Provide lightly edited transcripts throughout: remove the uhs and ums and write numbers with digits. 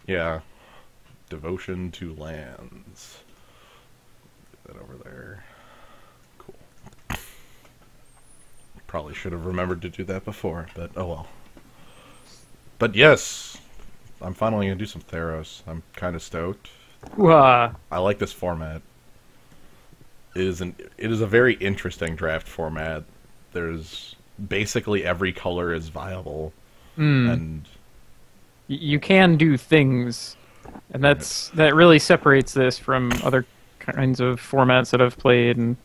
Yeah. Devotion to lands. Get that over there. Cool. Probably should have remembered to do that before, but oh well. But yes, I'm finally gonna do some Theros. I'm kind of stoked. Uh, I like this format. It is a very interesting draft format. There's basically every color is viable, mm, and you can do things, and that really separates this from other kinds of formats that I've played. And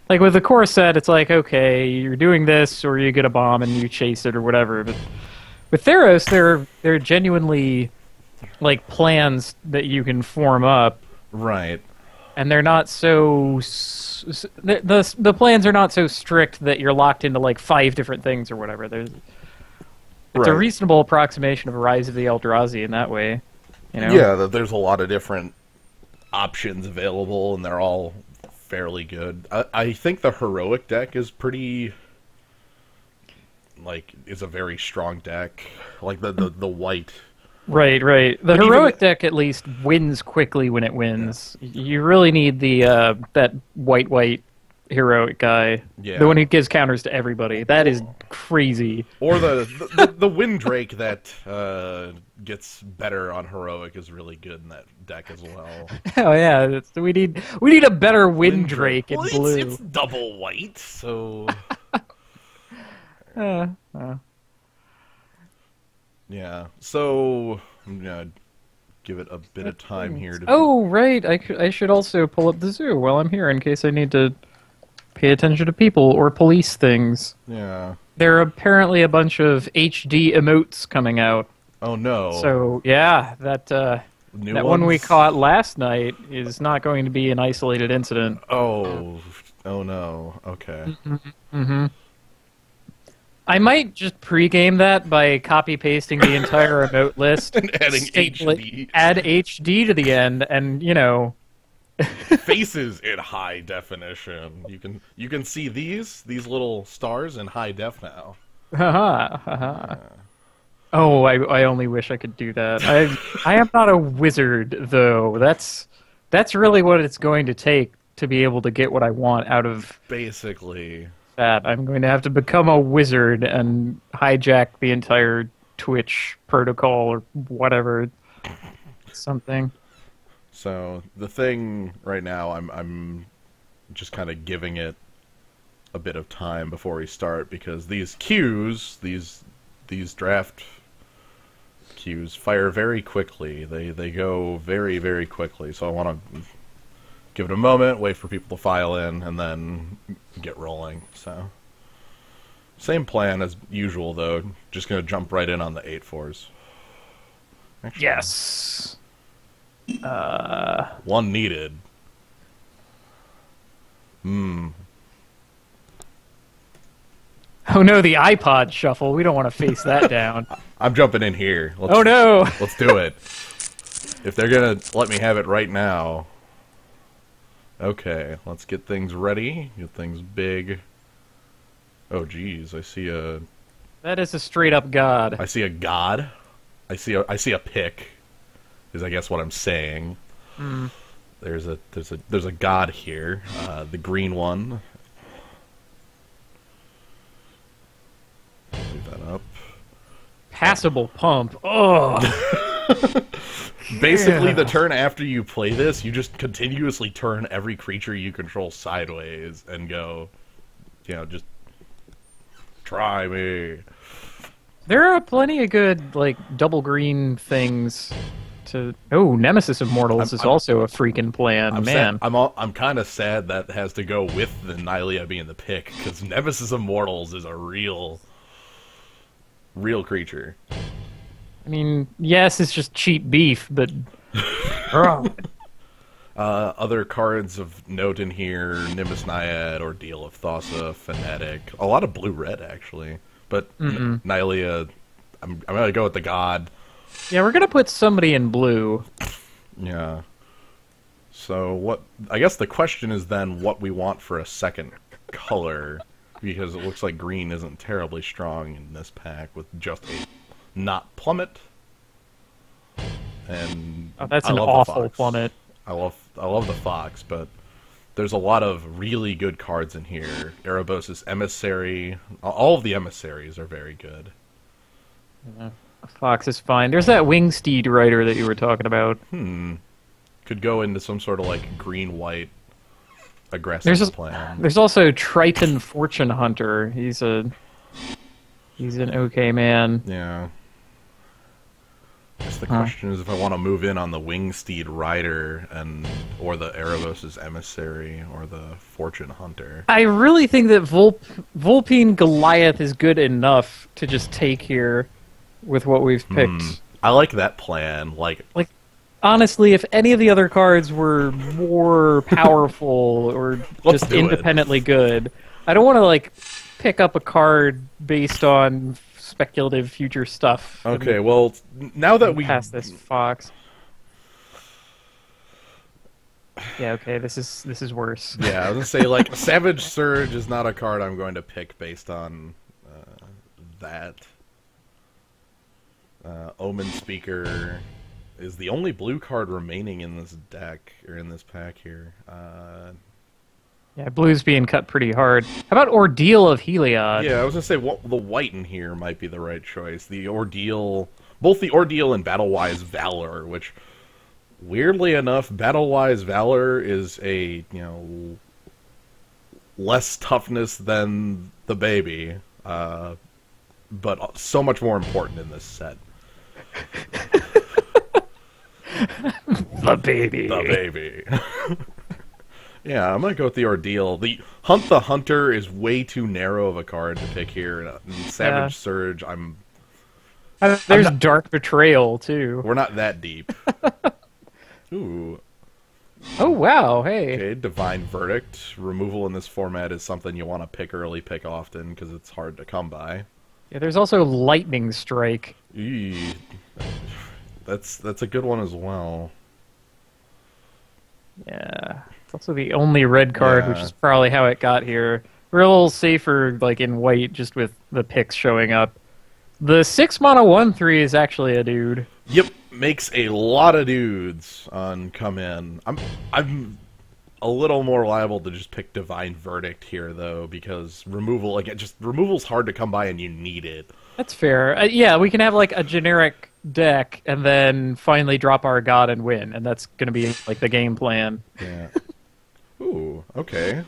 like with the core set, it's like, okay, you're doing this, or you get a bomb and you chase it or whatever. But with Theros, they're genuinely like plans that you can form up, right, and they're not so the plans are not so strict that you're locked into like 5 different things or whatever. It's a right, reasonable approximation of a Rise of the Eldrazi in that way, you know. yeah. There's a lot of different options available, and they're all fairly good. I think the heroic deck is pretty is a very strong deck. Like the white. Right, right. The But even heroic deck at least wins quickly when it wins. You really need the that white heroic guy, yeah, the one who gives counters to everybody. That is crazy. or the Windrake that gets better on heroic is really good in that deck as well. Oh yeah, we need a better Windrake in Well, blue. it's double white, so Uh, uh. yeah. So I'm gonna give it a bit of time here to. Oh right, I should also pull up the zoo while I'm here in case I need to pay attention to people or police things. Yeah. There are apparently a bunch of HD emotes coming out. Oh no. So yeah, New that one we ones? caught last night is not going to be an isolated incident. Oh. Oh no. Okay. Hmm. I might just pregame that by copy pasting the entire emote list, And adding staple it, HD. add HD to the end, and Faces in high definition. You can see these little stars in high def now. haha, haha. Oh, I only wish I could do that. I am not a wizard though. That's really what it's going to take to be able to get what I want out of Basically. that. I'm going to have to become a wizard and hijack the entire Twitch protocol or whatever. Something. So the thing right now, I'm just kind of giving it a bit of time before we start because these queues, these draft queues, fire very quickly. They go very very quickly. So I want to give it a moment, wait for people to file in, and then get rolling. So same plan as usual though. Just gonna jump right in on the 8/4s. Actually, Yes. one needed. Hmm. Oh no, the iPod shuffle. We don't want to face that down. I'm jumping in here. Let's, Oh no. Let's do it. If they're gonna let me have it right now. Okay, let's get things ready. Get things big. Oh geez, I see a Straight up god. I see a god. I see a pick. Is I guess what I'm saying. Mm. There's a god here. The green one. Leave that up. Passable pump. Oh. Basically, Yeah. the turn after you play this, you just continuously turn every creature you control sideways and go, just try me. There are plenty of good like double green things to. Oh, Nemesis of Mortals is also a freaking plan, man. I'm kind of sad that has to go with the Nylea being the pick because Nemesis of Mortals is a real creature. I mean, yes, it's just cheap beef, but oh, Other cards of note in here: Nimbus Naiad, Ordeal of Thassa, Fanatic. A lot of blue-red actually, but Nylea. I'm gonna go with the god. yeah, we're gonna put somebody in blue. Yeah. So what? I guess the question is then what we want for a second color, because it looks like green isn't terribly strong in this pack with just a not plummet. and Oh, that's I an love the awful Fox. plummet. I love the Fox, but there's a lot of really good cards in here. Erebos' Emissary, all of the emissaries are very good. Yeah. Fox is fine. There's that Wingsteed rider that you were talking about. Could go into some sort of like green-white aggressive plan. There's also Triton Fortune Hunter. He's an okay man. Yeah. I guess the question is if I want to move in on the Wingsteed Rider or the Erebos' Emissary or the Fortune Hunter. I really think that Vulpine Goliath is good enough to just take here with what we've picked. I like that plan. Like honestly, if any of the other cards were more powerful or just independently good, I don't want to like pick up a card based on speculative future stuff. Okay, well, now that we pass this Fox. Yeah, okay, this is worse. Yeah, I was gonna say like Savage Surge is not a card I'm going to pick based on that. Omen Speaker is the only blue card remaining in this deck or in this pack here. Yeah, blue's being cut pretty hard. How about Ordeal of Heliod? Yeah, I was gonna say the white in here might be the right choice. The Ordeal, both the Ordeal and Battle-Wise Valor, which weirdly enough, Battle-Wise Valor is a less toughness than the baby, but so much more important in this set. The baby. The baby. Yeah, I'm gonna go with the Ordeal. The Hunter is way too narrow of a card to pick here. And Savage Surge, there's Dark Betrayal too. We're not that deep. Ooh. Oh wow! Hey. Okay, Divine Verdict. Removal in this format is something you want to pick early, pick often, because it's hard to come by. Yeah, there's also Lightning Strike. Eee. That's a good one as well. Yeah, it's also the only red card, which is probably how it got here. We're a little safer, like in white, just with the picks showing up. The 6 mana 1/3 is actually a dude. Yep, makes a lot of dudes on come in. I'm a little more liable to just pick Divine Verdict here though, because removal removal's hard to come by and you need it. That's fair. Yeah, we can have like a generic deck and then finally drop our god and win, and that's going to be like the game plan. Yeah. Ooh, okay.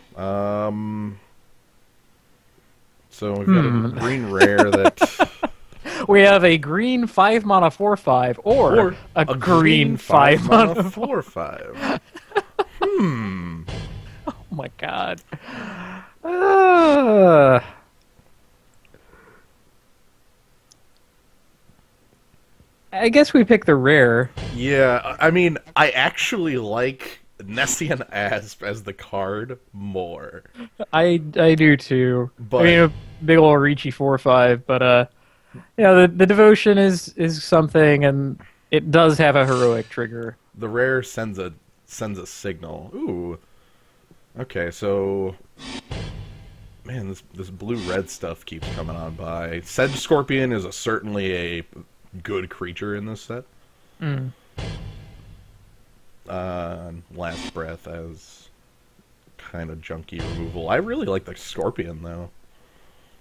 So we've got a green rare that we have a green 5 mana 4/5 or a green 5 mana 4/5. Oh my god. I guess we pick the rare. Yeah, I mean, I actually like Nessian Asp as the card more. I do too. But, I mean, a big ol' reachy 4/5, but yeah, the devotion is something, and it does have a heroic trigger. The rare sends a signal. Ooh. Okay, so man, this blue-red stuff keeps coming on by. Sedge Scorpion is certainly a good creature in this set. Last Breath as kind of junky removal. I really like the Scorpion though.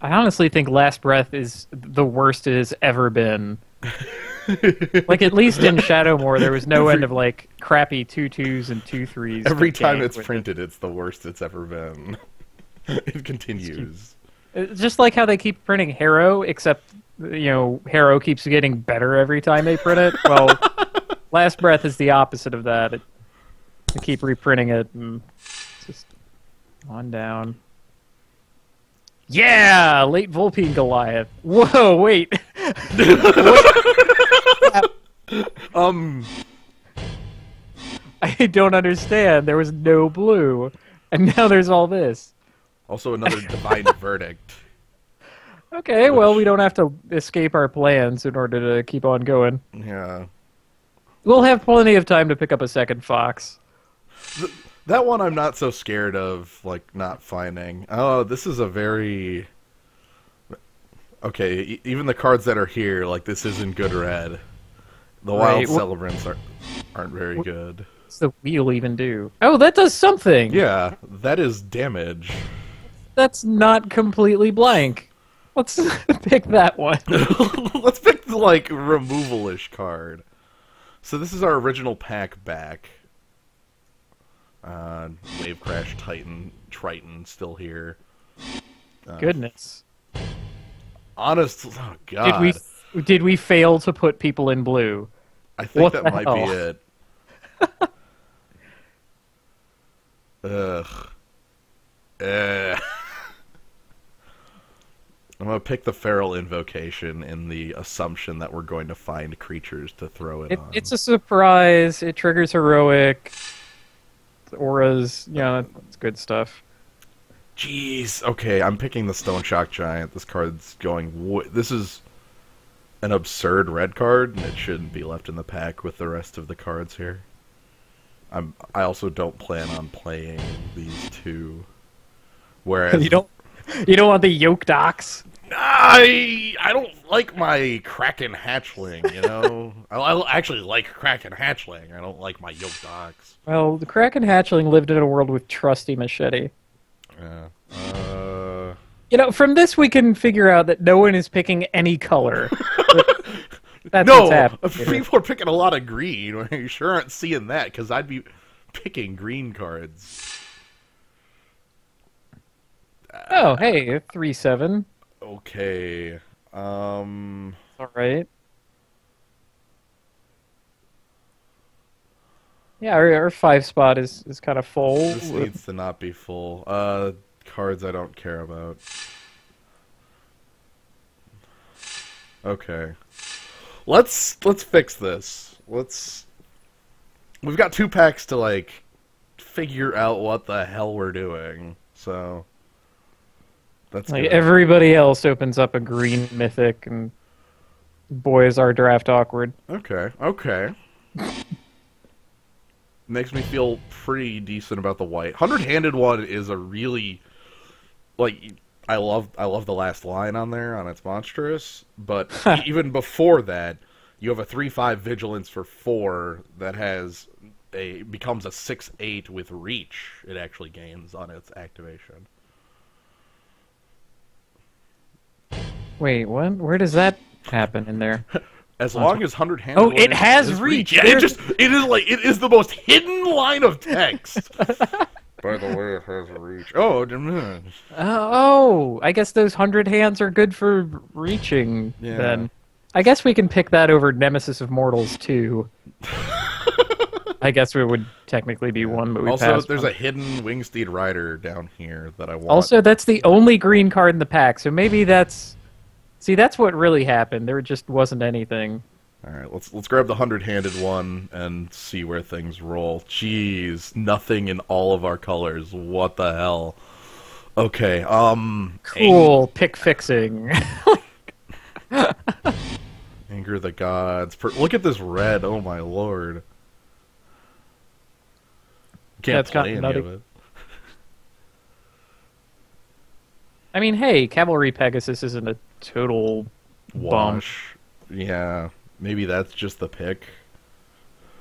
I honestly think Last Breath is the worst it has ever been. Like, at least in Shadowmoor, there was no end of like crappy 2/2s and 2/3s. Every time it's printed, it's the worst it's ever been. It continues. It's just like how they keep printing Harrow, except Harrow keeps getting better every time they print it. Well, Last Breath is the opposite of that. They keep reprinting it, and it's just on down. Yeah, late Vulpine Goliath. Whoa, wait. I don't understand. There was no blue, and now there's all this. Also, another Divine Verdict. Okay, well, we don't have to escape our plans in order to keep on going. Yeah. We'll have plenty of time to pick up a second Fox. That one I'm not so scared of, like, not finding. Oh, this is a very... Okay, even the cards that are here, like, this isn't good red. The wild Right. What celebrants aren't very good. does the wheel even do? Oh, that does something! Yeah, that is damage. That's not completely blank. Let's pick that one. Let's pick the, like, removal-ish card. So this is our original pack back. Wave Crash Triton still here. Goodness. Honest, oh god. Did we fail to put people in blue? I think What that the might hell? be it. Ugh. I'm gonna pick the Feral Invocation in the assumption that we're going to find creatures to throw it on. It's a surprise. It triggers heroic. Auras, that's good stuff. Jeez. Okay, I'm picking the Stone Shock Giant. This card's going... This is an absurd red card, and it shouldn't be left in the pack with the rest of the cards here. I also don't plan on playing these two. Whereas... You don't want the Yoked Ox? I don't like my Kraken Hatchling, you know? I actually like Kraken Hatchling. I don't like my Yoked Ox. Well, the Kraken Hatchling lived in a world with Trusty Machete. Yeah. From this we can figure out that no one is picking any color. That's No! what's happening here. People are picking a lot of green. You sure aren't seeing that, because I'd be picking green cards. Oh, hey, 3/7. Okay. All right. Yeah, our 5 spot is kind of full. This needs to not be full. Cards I don't care about. Okay. Let's fix this. We've got 2 packs to, like, figure out what the hell we're doing. So that's Like good. everybody else opens up a green mythic, and boy is our draft awkward. Okay. Makes me feel pretty decent about the white. 100-handed one is a really, like, I love the last line on there on its monstrous, but even before that, you have a 3/5 vigilance for 4 that becomes a 6/8 with reach. It actually gains on its activation. Wait, what? Where does that happen in there? As long as 100-handed. Oh, it has reach. Yeah, it is the most hidden line of text. By the way, it has reach. Oh, Oh, I guess those 100 hands are good for reaching, Yeah. then. I guess we can pick that over Nemesis of Mortals, too. I guess it would technically be one, but we also, passed there's one. a hidden Wingsteed Rider down here that I want. Also, that's the only green card in the pack, so maybe that's... See, that's what really happened. There just wasn't anything. All right, let's grab the 100-handed one and see where things roll. Jeez, nothing in all of our colors. What the hell? Okay, Cool, pick fixing. Anger the Gods. Look at this red. Oh my lord. Can't That's play gotten any of nutty. it. I mean, hey, Cavalry Pegasus isn't a total bum. Wash. Yeah, maybe that's just the pick.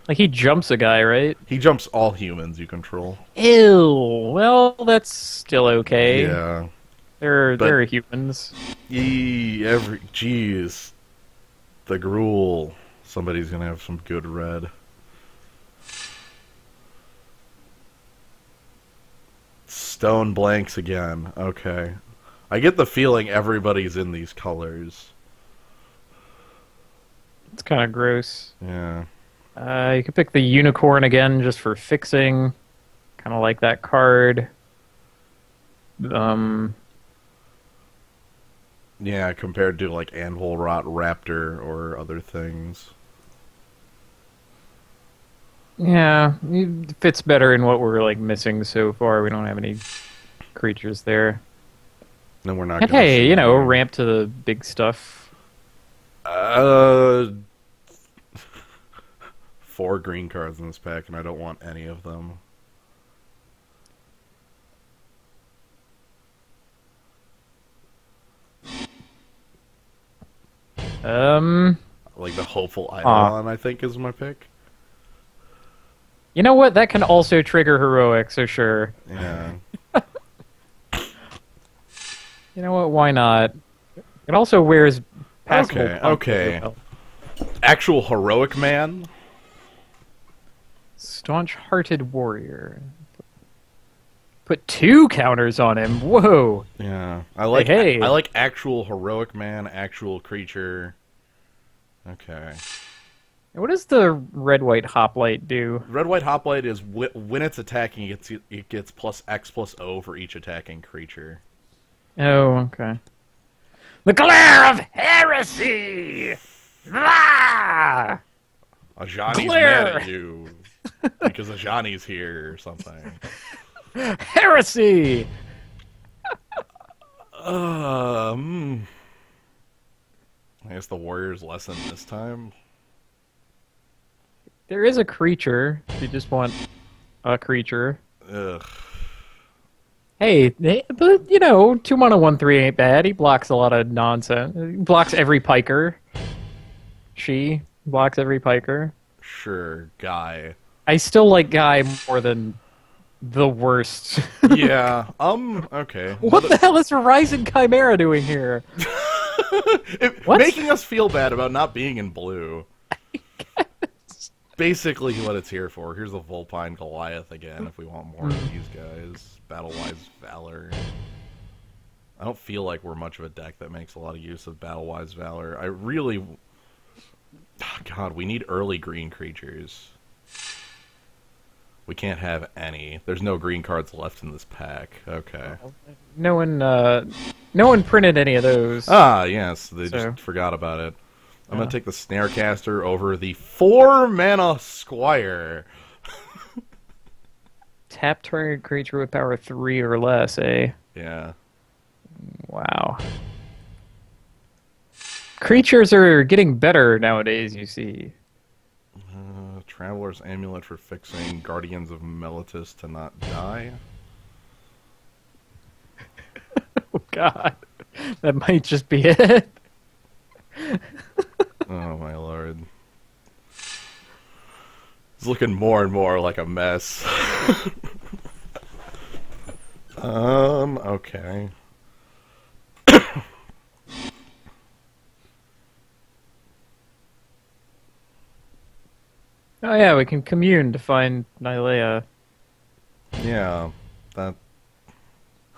Like, he jumps a guy, right? He jumps all humans you control. Ew. Well, that's still okay. Yeah. They're humans. Jeez. The Gruul. Somebody's gonna have some good red. Stone blanks again. Okay. I get the feeling everybody's in these colors. It's kind of gross. Yeah. You could pick the Unicorn again just for fixing. Kind of like that card. Yeah, compared to like Anvil Rot Raptor or other things. Yeah, it fits better in what we're like missing so far. We don't have any creatures there. And we're not And gonna hey, see you know, any. ramp to the big stuff. 4 green cards in this pack, and I don't want any of them. like the hopeful Eidolon, I think, is my pick. You know what? That can also trigger heroic, so sure. Yeah. You know what? Why not? It also wears passable Okay, pump okay. as well. Actual heroic man. Staunch-hearted warrior. Put 2 counters on him. Whoa. Yeah, I like. Hey. I like actual heroic man, actual creature. Okay. What does the red-white hoplite do? Red white hoplite is when it's attacking, it gets +X+O for each attacking creature. Oh, okay. The glare of heresy! Ah! Ajani's Glare! mad at you because Ajani's here or something. Heresy! I guess the warrior's lesson this time. There is a creature, if you just want a creature. Ugh. Hey, but, you know, 2 mana 1/3 ain't bad. He blocks a lot of nonsense. He blocks every piker. She blocks every piker. Sure, guy. I still like Guy more than the worst. Yeah. Okay. What the hell is Horizon Chimera doing here? What? Making us feel bad about not being in blue. Basically what it's here for. Here's a Vulpine Goliath again if we want more of these guys. Battle-wise Valor. I don't feel like we're much of a deck that makes a lot of use of Battle-wise Valor. I really... God, we need early green creatures. We can't have any. There's no green cards left in this pack. Okay. No one printed any of those. Ah, yes. They just forgot about it. I'm going to take the Snarecaster over the 4-mana Squire. Tap target creature with power 3 or less, eh? Yeah. Wow. Creatures are getting better nowadays, you see. Traveler's Amulet for fixing Guardians of Meletis to not die. Oh, God. That might just be it. Oh, my lord. It's looking more and more like a mess. Okay. Oh yeah, we can commune to find Nylea. Yeah, that...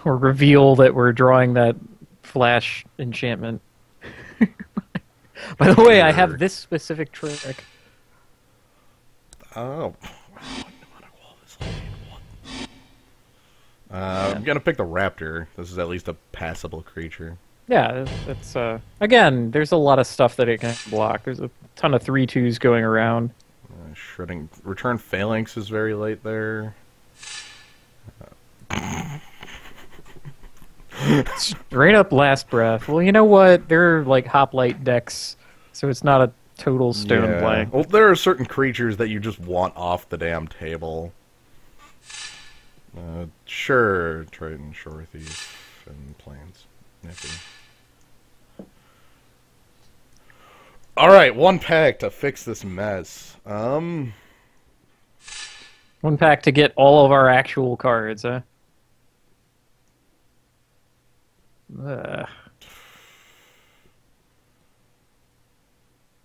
Or reveal that we're drawing that flash enchantment. By the way, I have this specific trick. Oh. I'm gonna pick the Raptor. This is at least a passable creature. Yeah, it's again, there's a lot of stuff that it can block. There's a ton of 3/2s going around. Shredding Return Phalanx is very late there. Straight up Last Breath. Well, you know what? They're like hoplite decks, so it's not a total stone blank. Well, there are certain creatures that you just want off the damn table. Sure, Triton, Shore Thief, and Plains. Nippy. Alright, 1 pack to fix this mess. 1 pack to get all of our actual cards, huh? Ugh.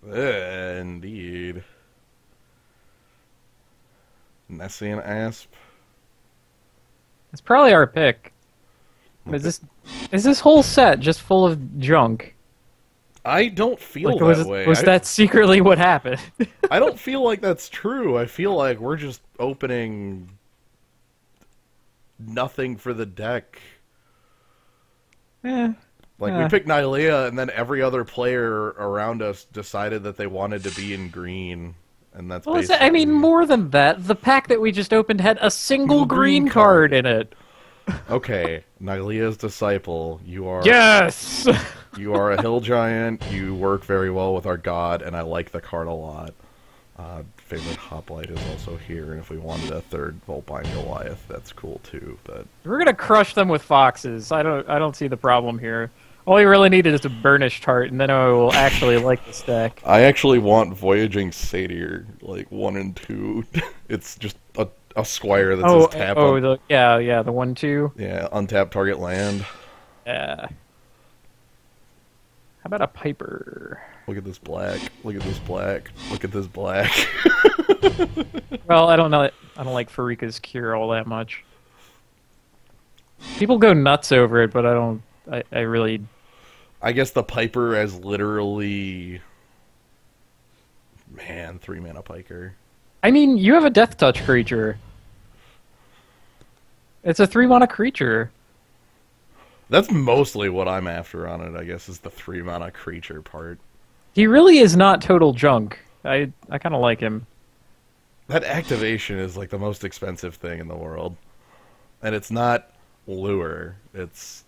Indeed. Nessian Asp. It's probably our pick. Is this whole set just full of junk? I don't feel Like, that way. Was that secretly what happened? I don't feel like that's true. I feel like we're just opening nothing for the deck. Yeah. Like, we picked Nylea, and then every other player around us decided that they wanted to be in green. And that's basically... I mean, more than that, the pack that we just opened had a single green card in it. Okay, Nylea's Disciple, you are... Yes! You are a hill giant, you work very well with our god, and I like the card a lot. Favorite Hoplite is also here, and if we wanted a 3rd Vulpine Goliath, that's cool too, but... We're gonna crush them with foxes. I don't see the problem here. All you really needed is a burnished heart, and then I will actually like this deck. I actually want Voyaging Satyr, like 1 and 2. It's just a squire that says tap. The 1/2. Yeah, untap target land. Yeah. How about a Piper? Look at this black. Look at this black. Look at this black. Well, I don't know. I don't like Farika's Cure all that much. People go nuts over it, but I don't. I really. I guess the Piper as literally. Man, 3-mana Piker. I mean, you have a Death Touch creature. It's a 3-mana creature. That's mostly what I'm after on it, I guess, is the 3-mana creature part. He really is not total junk. I kind of like him. That activation is like the most expensive thing in the world. And it's not lure. It's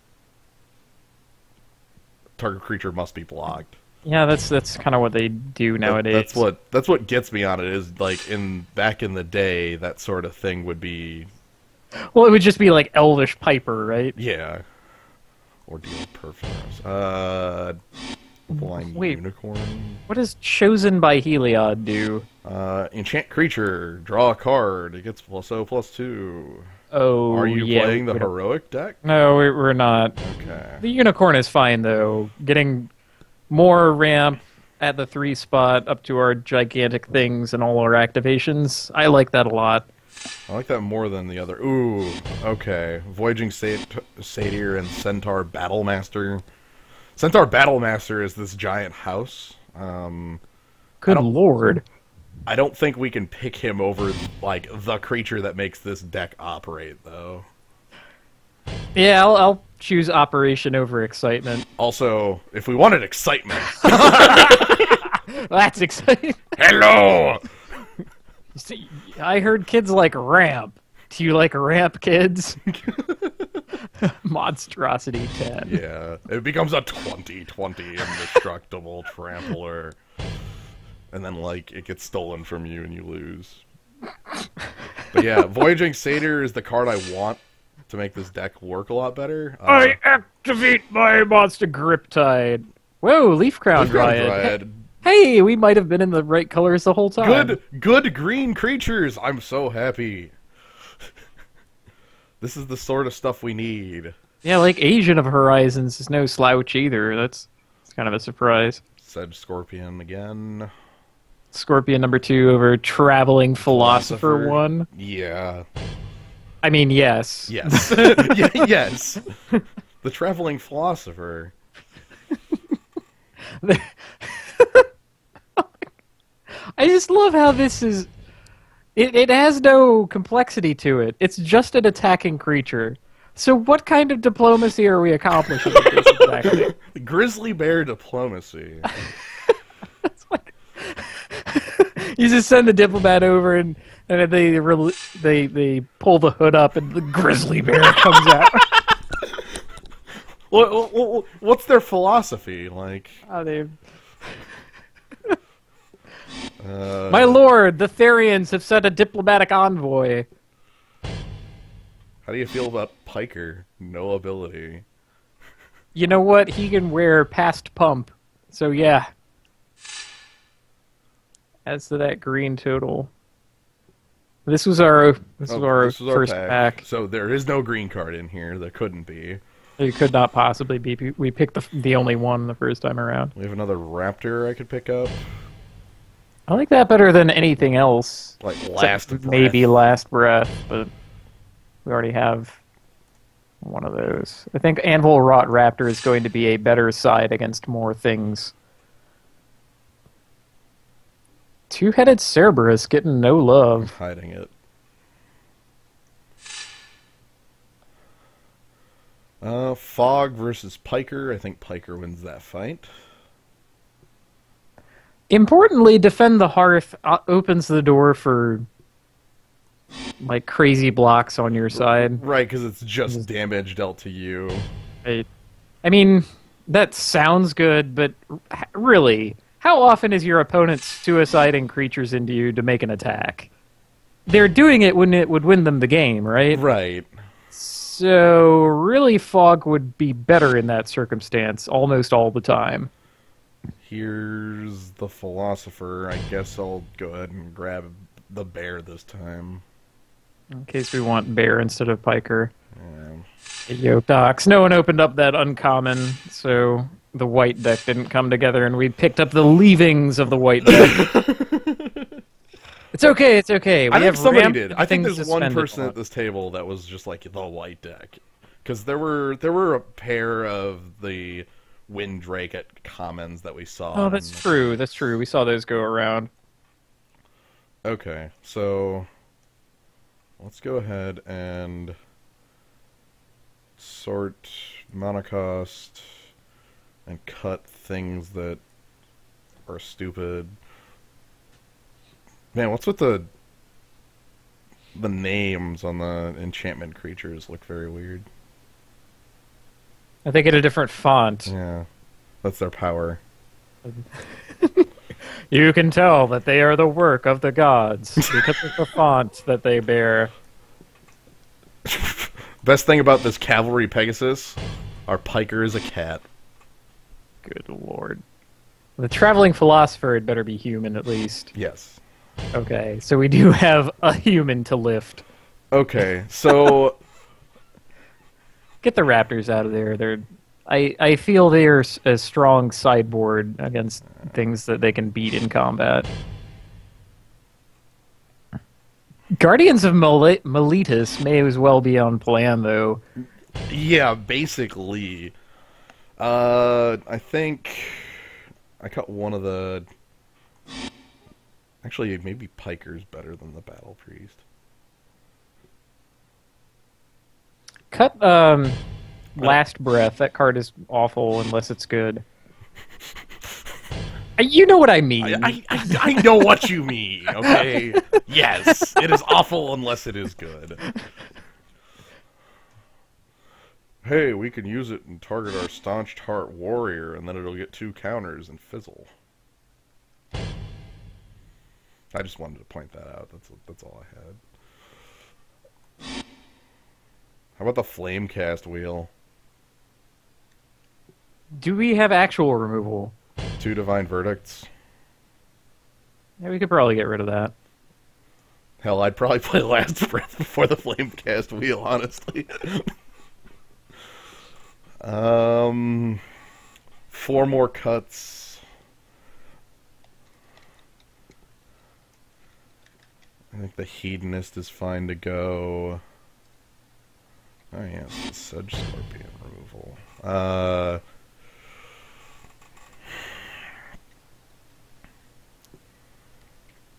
target creature must be blocked. Yeah, that's kind of what they do nowadays. That's what gets me on it is like back in the day that sort of thing would be. Well, it would just be like Elvish Piper, right? Yeah. Ordeal Perforce. Blind Unicorn. What does Chosen by Heliod do? Enchant creature, draw a card. It gets +0/+2. Oh, are you yeah, playing the heroic deck? No, we're not. Okay. The Unicorn is fine though. Getting more ramp at the 3 spot up to our gigantic things and all our activations. I like that a lot. I like that more than the other. Ooh, okay. Voyaging Satyr and Centaur Battlemaster. Centaur Battlemaster is this giant house. Good lord. I don't think we can pick him over, like, the creature that makes this deck operate, though. Yeah, I'll choose Operation over Excitement. Also, if we wanted excitement... That's exciting. Hello! See, I heard kids like ramp. Do you like ramp, kids? Monstrosity 10. Yeah, it becomes a 20/20 indestructible trampler. And then, like, it gets stolen from you and you lose. But yeah, Voyaging Satyr is the card I want to make this deck work a lot better. I activate my monster Griptide. Whoa, Leaf Crown Dryad. Hey, we might have been in the right colors the whole time. Good green creatures. I'm so happy. This is the sort of stuff we need. Yeah, like Asian of Horizons is no slouch either. That's kind of a surprise. Sedge Scorpion again. Scorpion number 2 over Traveling Philosopher 1. Yeah. I mean, yes. Yes. Yes. The Traveling Philosopher. I just love how this is... It has no complexity to it. It's just an attacking creature. So what kind of diplomacy are we accomplishing with this exactly? Grizzly bear diplomacy. It's like... You just send the diplomat over and they pull the hood up and the grizzly bear comes out. What's their philosophy? Like... My lord, the Therians have sent a diplomatic envoy. How do you feel about Piker? No ability. You know what? He can wear past pump. So yeah. As to that green total. This was our first pack. So there is no green card in here. There couldn't be. It could not possibly be. We picked the only one the first time around. We have another Raptor I could pick up. I like that better than anything else. Like Last Breath. Maybe Last Breath, but we already have one of those. I think Anvil Rot Raptor is going to be a better side against more things. Two-headed Cerberus getting no love. Hiding it. Fog versus Piker. I think Piker wins that fight. Importantly, Defend the Hearth opens the door for like crazy blocks on your side. Right, because it's just damage dealt to you. I mean, that sounds good, but really, how often is your opponent suiciding creatures into you to make an attack? They're doing it when it would win them the game, right? Right. So, really, Fog would be better in that circumstance almost all the time. Here's the philosopher. I guess I'll go ahead and grab the bear this time. In case we want Bear instead of Piker. Yeah. Yo, Docs. No one opened up that uncommon, so the white deck didn't come together, and we picked up the leavings of the white deck. It's okay, it's okay. I think somebody did. I think things there's one suspended person on. at this table that was just like the white deck, because there were a pair of the Windrake at commons that we saw. Oh, that's true. That's true. We saw those go around. Okay, so let's go ahead and sort monocost and cut things that are stupid. Man, what's with the names on the enchantment creatures look very weird. I think in a different font. Yeah, that's their power. You can tell that they are the work of the gods because of the font that they bear. Best thing about this Cavalry Pegasus, our Piker is a cat. Good lord. The traveling philosopher had better be human at least. Yes. Okay, so we do have a human to lift. Okay, so Get the raptors out of there. I feel they're a strong sideboard against things that they can beat in combat. Guardians of Miletus may as well be on plan, though. yeah, basically, I think I cut one of the. Actually, maybe Piker's better than the Battle Priest. Cut Last Breath. That card is awful unless it's good. You know what I mean. I know what you mean, okay? Yes, it is awful unless it is good. Hey, we can use it and target our Staunched Heart Warrior, and then it'll get 2 counters and fizzle. I just wanted to point that out. That's all I had. How about the Flamecast wheel? Do we have actual removal? 2 Divine Verdicts. Yeah, we could probably get rid of that. Hell, I'd probably play Last Breath before the Flamecast wheel, honestly. 4 more cuts. I think the Hedonist is fine to go. Oh yeah, it's the Sedge Scorpion removal.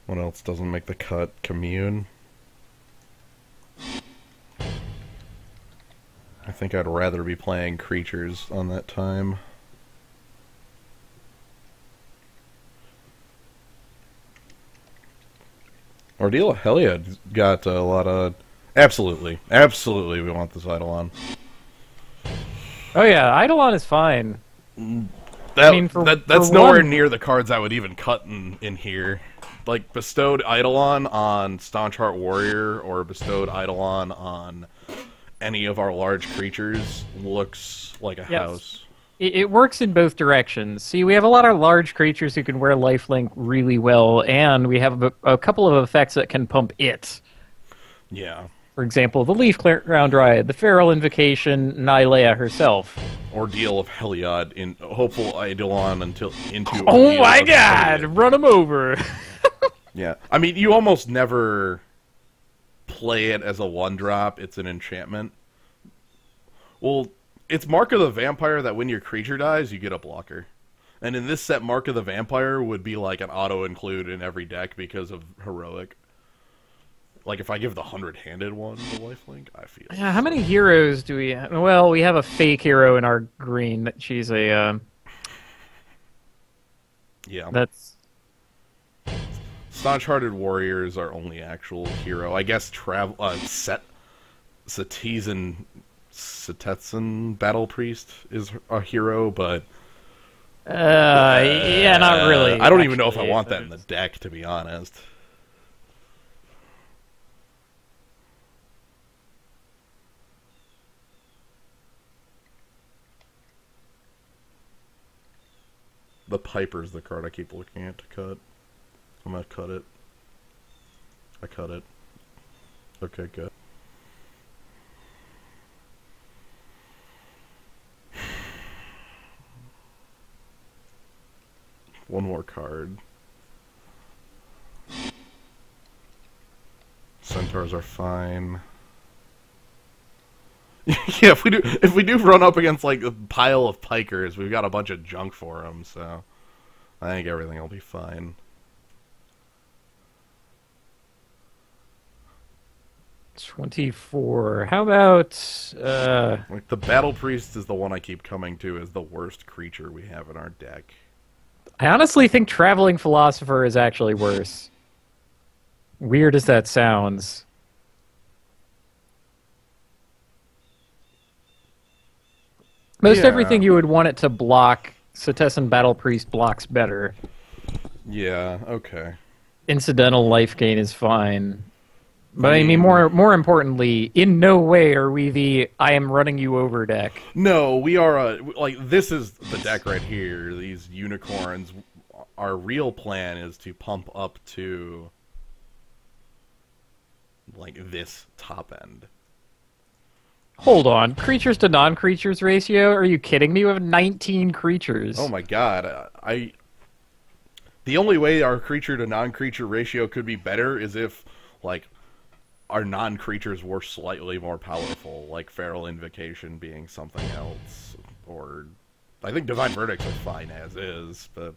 What else doesn't make the cut? Commune. I think I'd rather be playing creatures on that time. Ordeal of Heliod's got a lot of... Absolutely. Absolutely we want this Eidolon. Oh yeah, Eidolon is fine. That's nowhere near the cards I would even cut in here. Like, bestowed Eidolon on Staunch Heart Warrior or bestowed Eidolon on any of our large creatures looks like a house. It works in both directions. See, we have a lot of large creatures who can wear lifelink really well, and we have a couple of effects that can pump it. Yeah. For example, the Leaf Ground Dryad, the Feral Invocation, Nylea herself. Ordeal of Heliod in Hopeful Eidolon into Oh Ordeal my of god! Heliod. Run him over! Yeah. I mean, you almost never play it as a 1-drop. It's an enchantment. Well, it's Mark of the Vampire that when your creature dies, you get a blocker. And in this set, Mark of the Vampire would be like an auto-include in every deck because of Heroic. Like, if I give the 100-handed one the lifelink, I feel... Yeah, how many heroes do we have? Well, we have a fake hero in our green. She's a... Yeah. That's... Staunch-Hearted Warriors are only actual hero. I guess Setezan Battle Priest is a hero, but... yeah, not really. I don't even know if I want that in the deck, to be honest. The Piper's the card I keep looking at to cut. I'm gonna cut it. I cut it. Okay, good. One more card. Centaurs are fine. Yeah, if we do run up against like a pile of pikers, we've got a bunch of junk for them, so I think everything will be fine. 24. How about Like the Battle Priest is the one I keep coming to as the worst creature we have in our deck. I honestly think Traveling Philosopher is actually worse. Weird as that sounds. Most everything you would want it to block, Setessan Battle Priest blocks better. Yeah, okay. Incidental life gain is fine. But I mean, more importantly, in no way are we the I am running you over deck. No, we are, like, this is the deck right here, these unicorns. Our real plan is to pump up to, like, this top end. Hold on. Creatures to non-creatures ratio? Are you kidding me? We have 19 creatures. Oh my god. The only way our creature to non-creature ratio could be better is if, like, our non-creatures were slightly more powerful, like Feral Invocation being something else. Or, I think Divine Verdicts are fine as is, but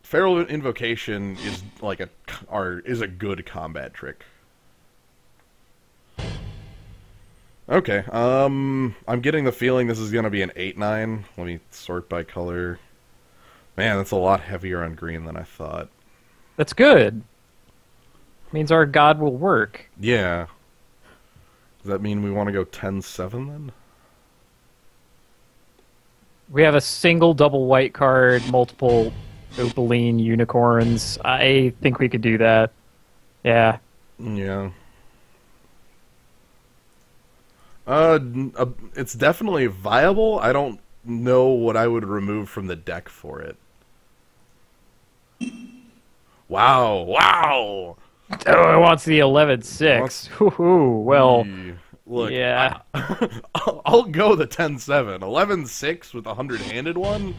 Feral Invocation is like is a good combat trick. Okay, I'm getting the feeling this is going to be an 8-9. Let me sort by color. Man, that's a lot heavier on green than I thought. That's good. Means our god will work. Yeah. Does that mean we want to go 10-7 then? We have a single double white card, multiple opaline unicorns. I think we could do that. Yeah. Yeah. It's definitely viable. I don't know what I would remove from the deck for it. Wow! Wow! Oh, it wants the 11-6. Ooh, well, look, yeah. I'll go the 10-7. 11-6 with a 100-handed one?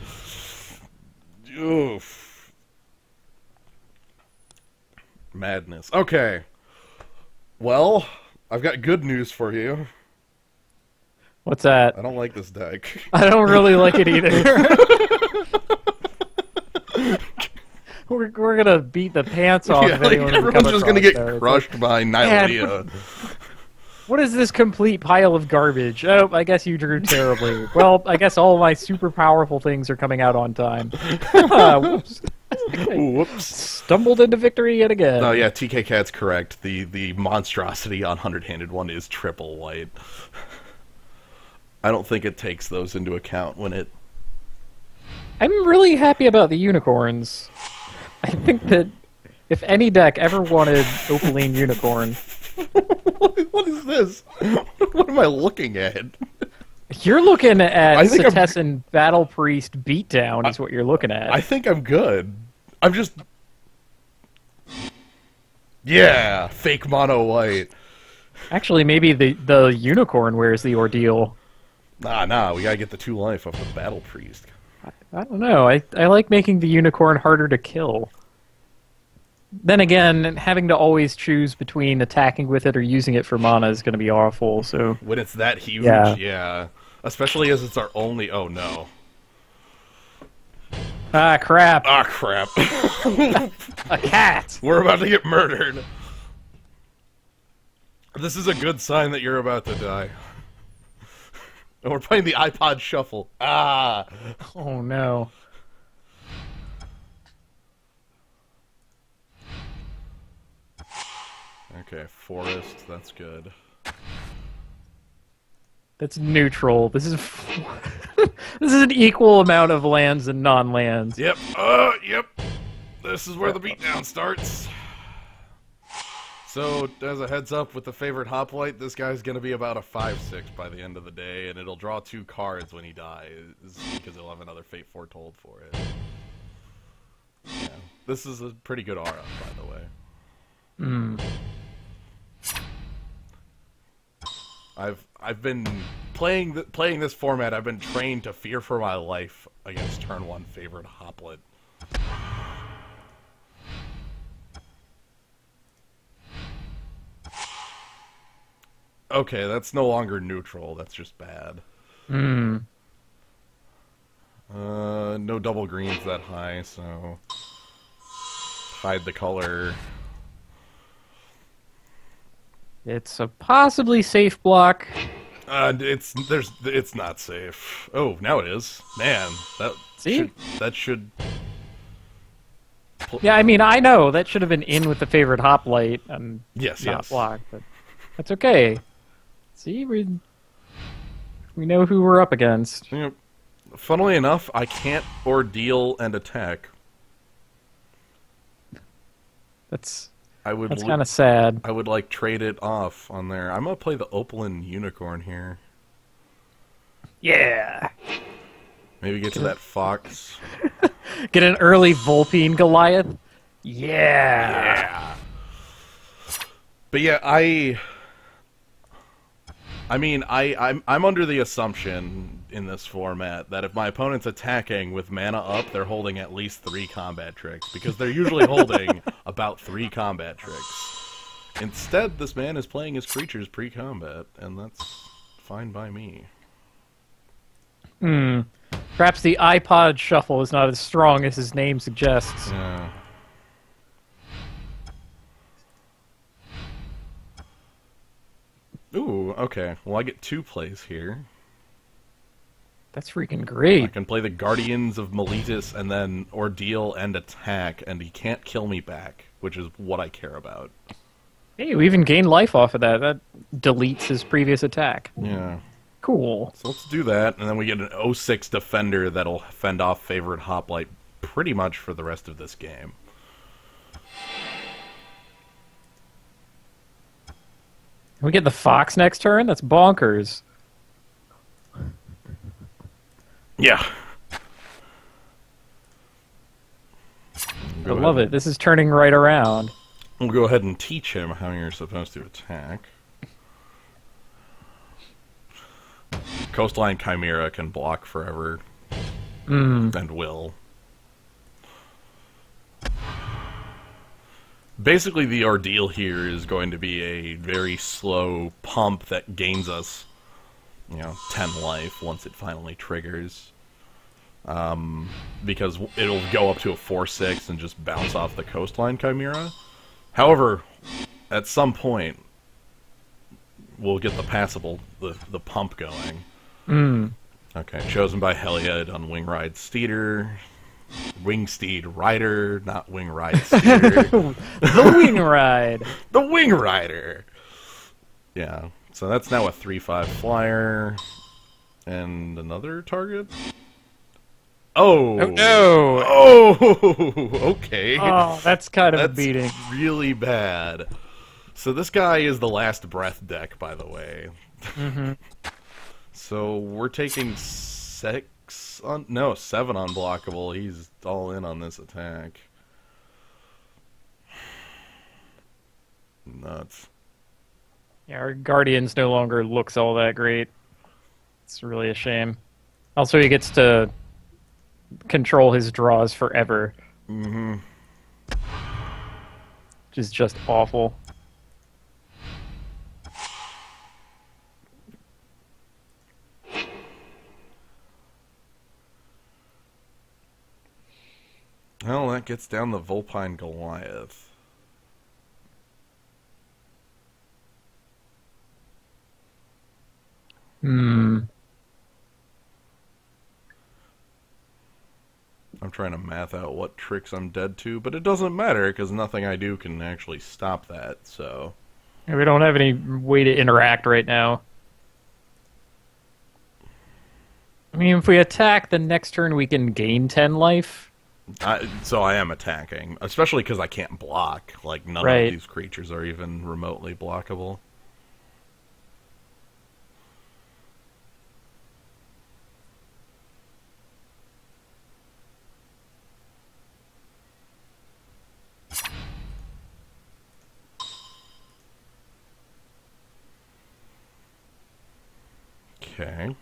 Oof. Madness. Okay. Well, I've got good news for you. What's that? I don't like this deck. I don't really like it either. We're gonna beat the pants off of anyone who everyone's just gonna get there. crushed by Nylea. What is this complete pile of garbage? Oh, I guess you drew terribly. Well, I guess all my super powerful things are coming out on time. Whoops. Whoops. Stumbled into victory yet again. Oh yeah, TK Cat's correct. The monstrosity on 100-handed one is triple white. I don't think it takes those into account when it... I'm really happy about the unicorns. I think that if any deck ever wanted Opaline Unicorn... What is this? What am I looking at? You're looking at Setessan Battle Priest Beatdown is what you're looking at. I think I'm good. I'm just... Yeah! Fake mono white. Actually, maybe the unicorn wears the ordeal. Nah, we gotta get the 2 life of the Battle Priest. I don't know. I like making the unicorn harder to kill. Then again, having to always choose between attacking with it or using it for mana is going to be awful, so... When it's that huge, yeah. Especially as it's our only... Oh, no. Ah, crap. Ah, crap. A cat! We're about to get murdered. This is a good sign that you're about to die. And we're playing the iPod Shuffle. Ah! Oh, no. Okay, forest, that's good. That's neutral. This is this is an equal amount of lands and non-lands. Yep, yep. This is where the beatdown starts. So, as a heads up with the favorite hoplite, this guy's gonna be about a 5/6 by the end of the day, and it'll draw 2 cards when he dies, because he'll have another Fate Foretold for it. Yeah. This is a pretty good aura, by the way. Hmm. I've been playing this format. I've been trained to fear for my life against turn 1 favorite hoplite. Okay, that's no longer neutral. That's just bad. Hmm. No double greens that high, so hide the color. It's a possibly safe block. It's not safe. Oh, now it is. Man, See? that should. Yeah, I mean, I know that should have been in with the favorite hoplite and Yes, not yes. blocked, but that's okay. See, we know who we're up against. You know, funnily enough, I can't ordeal and attack. That's That's kind of sad. I would like trade it off on there. I'm gonna play the Opaline Unicorn here. Yeah. Maybe get to that fox. Get an early Vulpine Goliath. Yeah. Yeah. But yeah, I mean, I'm under the assumption in this format that if my opponent's attacking with mana up, they're holding at least 3 combat tricks, because they're usually holding about 3 combat tricks. Instead, this man is playing his creatures pre-combat, and that's fine by me. Hmm. Perhaps the iPod shuffle is not as strong as his name suggests. Yeah. Ooh, okay. Well, I get 2 plays here. That's freaking I great. can play the Guardians of Meletis and then Ordeal and attack, and he can't kill me back, which is what I care about. Hey, we even gained life off of that. That deletes his previous attack. Yeah. Cool. So let's do that, and then we get an 06 Defender that'll fend off favorite hoplite pretty much for the rest of this game. We get the Fox next turn? That's bonkers. Yeah. I love it. This is turning right around. We'll go ahead and teach him how you're supposed to attack. Coastline Chimera can block forever. And will. Basically, the ordeal here is going to be a very slow pump that gains us, 10 life once it finally triggers. Because it'll go up to a 4/6 and just bounce off the Coastline Chimera. However, at some point, we'll get the passable, the pump going. Okay, chosen by Heliod on Wingride Steeder. Wingsteed Rider, not Wingride Steeder. The Wing Ride. The Wing Rider! Yeah, so that's now a 3/5 flyer. And another target? Oh! Oh, no! Oh! Okay. Oh, that's kind of That's a beating. really bad. So this guy is the Last Breath deck, by the way. So we're taking 7 unblockable. He's all in on this attack. Nuts. Yeah, our Guardians no longer looks all that great. It's really a shame. Also, he gets to control his draws forever. Which is just awful. Well, that gets down the Vulpine Goliath. I'm trying to math out what tricks I'm dead to, but it doesn't matter, because nothing I do can actually stop that, so... We don't have any way to interact right now. I mean, if we attack, the next turn we can gain 10 life. So I am attacking, especially because I can't block. Like, none Right. of these creatures are even remotely blockable. Okay.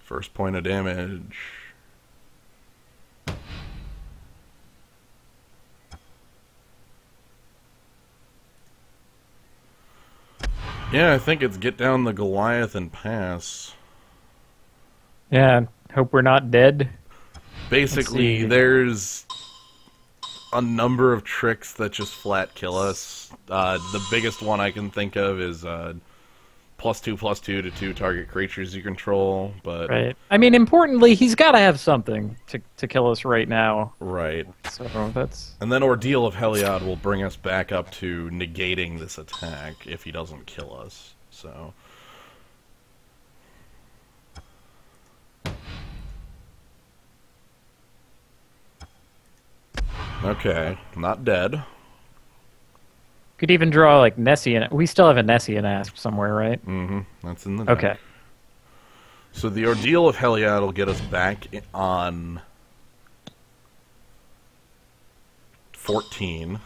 First point of damage. Yeah, I think it's get down the Goliath and pass. Yeah, hope we're not dead. Basically, see. there's a number of tricks that just flat kill us. The biggest one I can think of is +2/+2 to 2 target creatures you control, but... Right. I mean, importantly, he's got to have something to kill us right now. Right. So that's... And then Ordeal of Heliod will bring us back up to negating this attack if he doesn't kill us. So... Okay, not dead. Could even draw, like, Nessie and... We still have a Nessie and Asp somewhere, right? Mm-hmm. That's in the deck. Okay. So the Ordeal of Heliod will get us back on 14.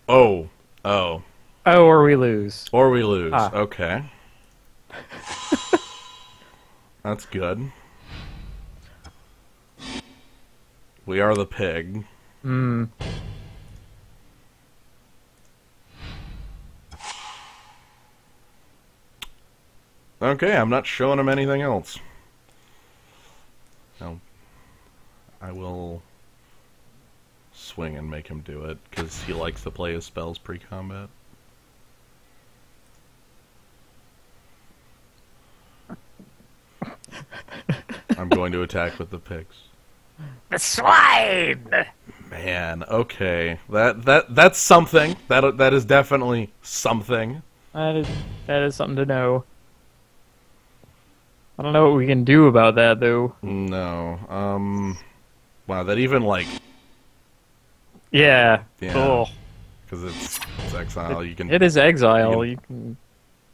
Oh. Oh, or we lose. Or we lose. Ah. Okay. That's good. We are the pig. Hmm. Okay, I'm not showing him anything else. No. I will swing and make him do it, because he likes to play his spells pre-combat. I'm going to attack with the pigs. The swine! Man, okay. That's something. That is definitely something. That is something to know. I don't know what we can do about that, though. No. Wow, that even, like... Yeah. Yeah. Oh. Because it's exile. You can It is exile. you You can...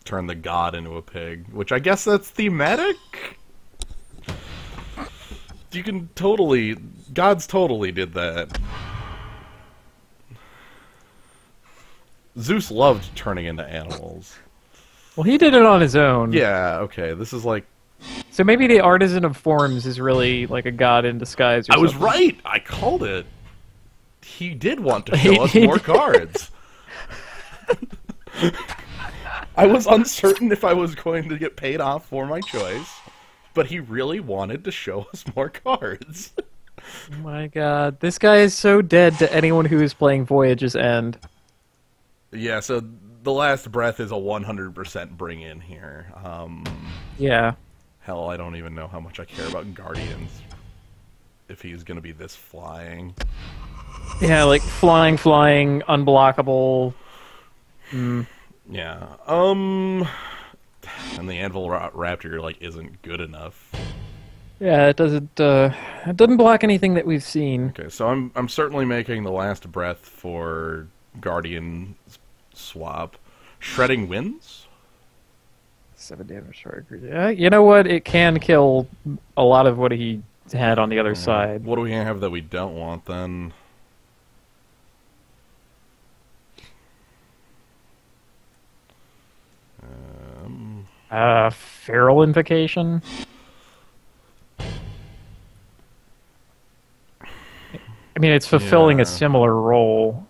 turn the god into a pig, which I guess that's thematic? You can totally... Gods totally did that. Zeus loved turning into animals. Well, he did it on his own. Yeah, okay, this is like... So maybe the Artisan of Forms is really like a god in disguise or I was something. right! I called it! He did want to show us more cards. I was uncertain if I was going to get paid off for my choice, but he really wanted to show us more cards. Oh my god, this guy is so dead to anyone who is playing Voyage's End. Yeah, so the last breath is a 100% bring in here. Yeah. Hell, I don't even know how much I care about Guardians. If he's gonna be this flying. Yeah, like flying, unblockable. Yeah. And the Anvil Raptor, like, isn't good enough. Yeah, it doesn't block anything that we've seen. Okay, so I'm certainly making the last breath for Guardian swap. Shredding Winds? 7 damage target. Yeah, you know what? It can kill a lot of what he had on the other side. What do we have that we don't want, then? Feral Invocation? I mean, it's fulfilling Yeah. a similar role.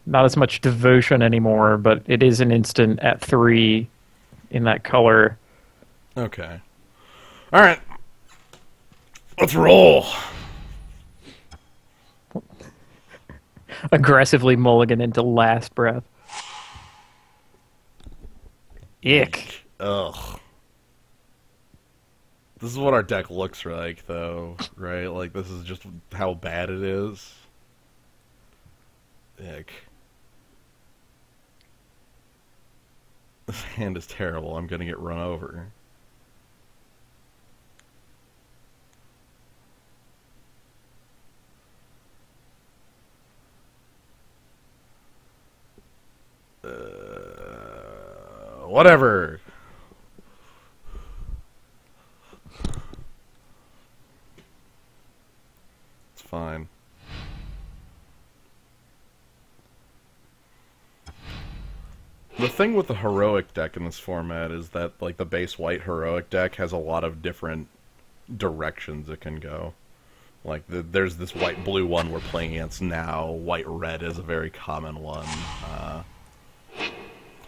Not as much devotion anymore, but it is an instant at 3 in that color. Okay. Alright. Let's roll! Aggressively mulligan into last breath. Ick. Ugh. This is what our deck looks like, though, right? Like, this is just how bad it is. Ick. This hand is terrible. I'm gonna get run over. Whatever. It's fine. The thing with the heroic deck in this format is that, like, the base white heroic deck has a lot of different directions it can go. Like, there's this white-blue one we're playing against now. White-red is a very common one.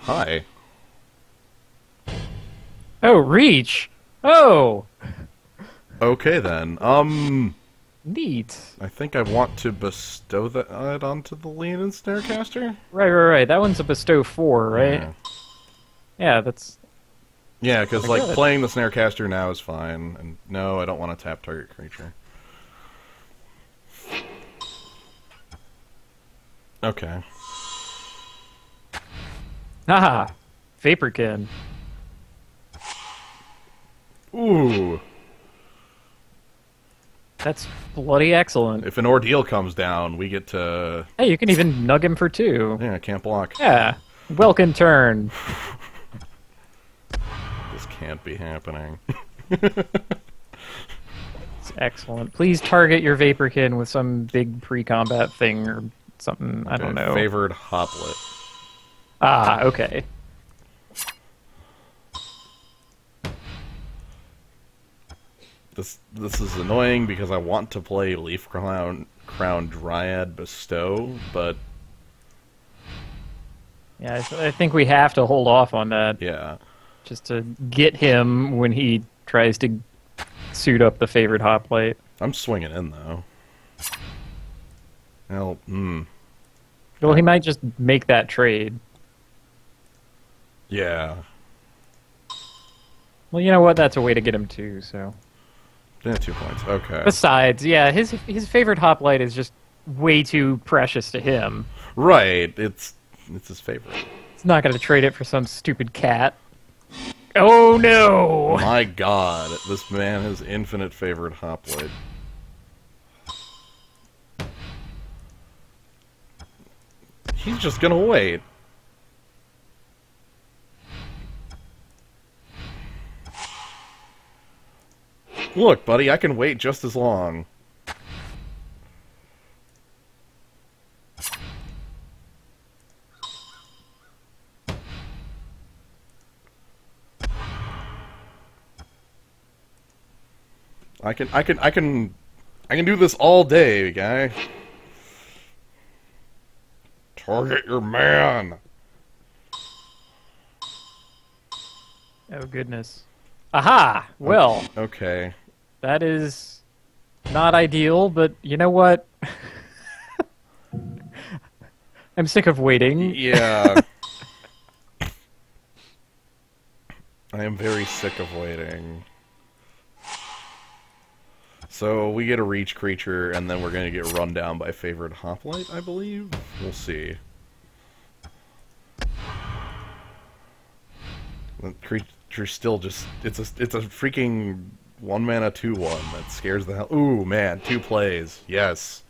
Hi. Oh, reach! Oh! Okay, then. Neat. I think I want to bestow that onto the Lean and Snarecaster. Right. That one's a bestow 4, right? Yeah. Yeah, that's... Yeah, because, like, good. playing the Snarecaster now is fine. And no, I don't want to tap target creature. Okay. Haha! Vaporkin. Ooh. That's bloody excellent. If an ordeal comes down, we get to... Hey, you can even nug him for 2. Yeah, can't block. Yeah. Welkin turn. This can't be happening. It's excellent. Please target your Vaporkin with some big pre-combat thing or something. I don't know. Favored Hoplet. Ah, okay. This is annoying because I want to play Leaf Crown Dryad Bestow, but Yeah, I think we have to hold off on that. yeah. Just to get him when he tries to suit up the favored hoplite. I'm swinging in, though. Well, Well, he might just make that trade. yeah. Well, you know what? That's a way to get him too, so... Yeah, 2 points. Okay. Besides, yeah, his favored hoplite is just way too precious to him. Right. It's his favorite. He's not going to trade it for some stupid cat. Oh, no! My God, this man has infinite favorite Hoplite. He's just gonna wait. Look, buddy, I can wait just as long. I can do this all day, guy. Target your man. Oh, goodness. Aha! Well, Okay. that is not ideal, but you know what? I'm sick of waiting. Yeah. I am very sick of waiting. So we get a reach creature, and then we're going to get run down by favored hoplite, I believe? We'll see. The creature's still just... It's a freaking 1-mana 2/1 that scares the hell... Ooh, man, 2 plays. Yes.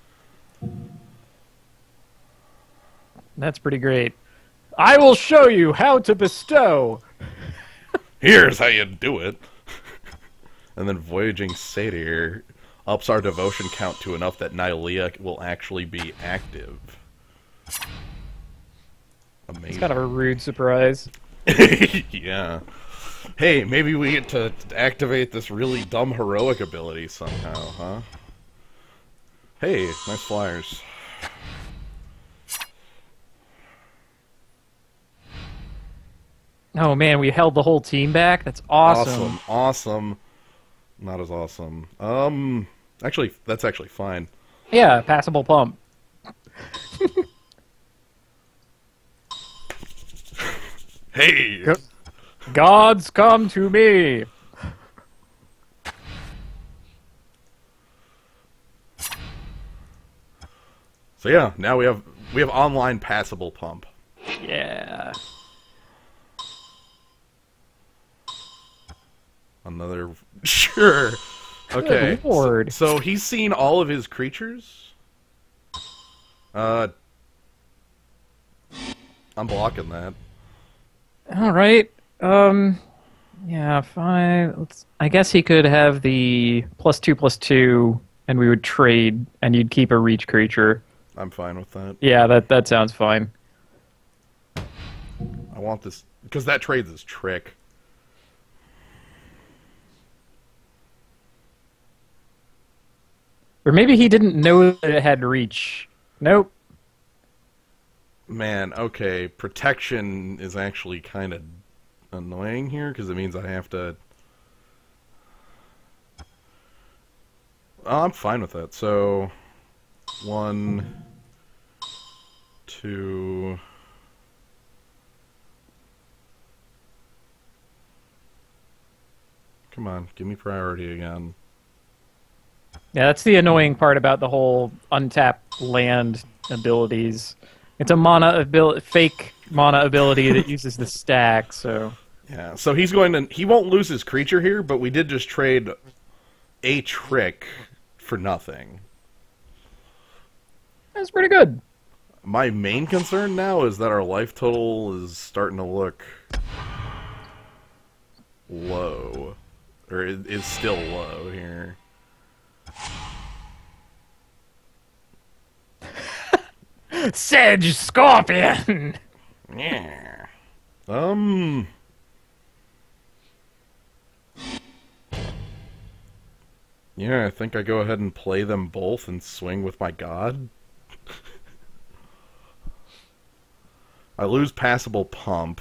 That's pretty great. I will show you how to bestow! Here's how you do it! And then Voyaging Satyr ups our devotion count to enough that Nylea will actually be active. Amazing. It's kind of a rude surprise. Yeah. Hey, maybe we get to activate this really dumb heroic ability somehow, huh? Hey, nice flyers. Oh man, we held the whole team back? That's awesome. Awesome. Not as awesome. Actually, that's actually fine. Yeah, passable pump. Hey! Gods come to me! So yeah, now we have online passable pump. Yeah. Another... Sure. Okay. Good lord. So he's seen all of his creatures? I'm blocking that. All right. Yeah, fine. I guess he could have the +2/+2, and we would trade, and you'd keep a reach creature. I'm fine with that. Yeah, that sounds fine. I want this... Because that trades his trick. Or maybe he didn't know that it had reach. Nope. Man, okay. Protection is actually kind of annoying here, because it means I have to... Oh, I'm fine with that. So... 1... 2... Come on, give me priority again. Yeah, that's the annoying part about the whole untapped land abilities. It's a fake mana ability that uses the stack, so... Yeah, so he's going to... He won't lose his creature here, but we did just trade a trick for nothing. That's pretty good. My main concern now is that our life total is starting to look low. Or it is still low here. Sedge Scorpion! Yeah. Yeah, I think I go ahead and play them both and swing with my god. I lose passable pump.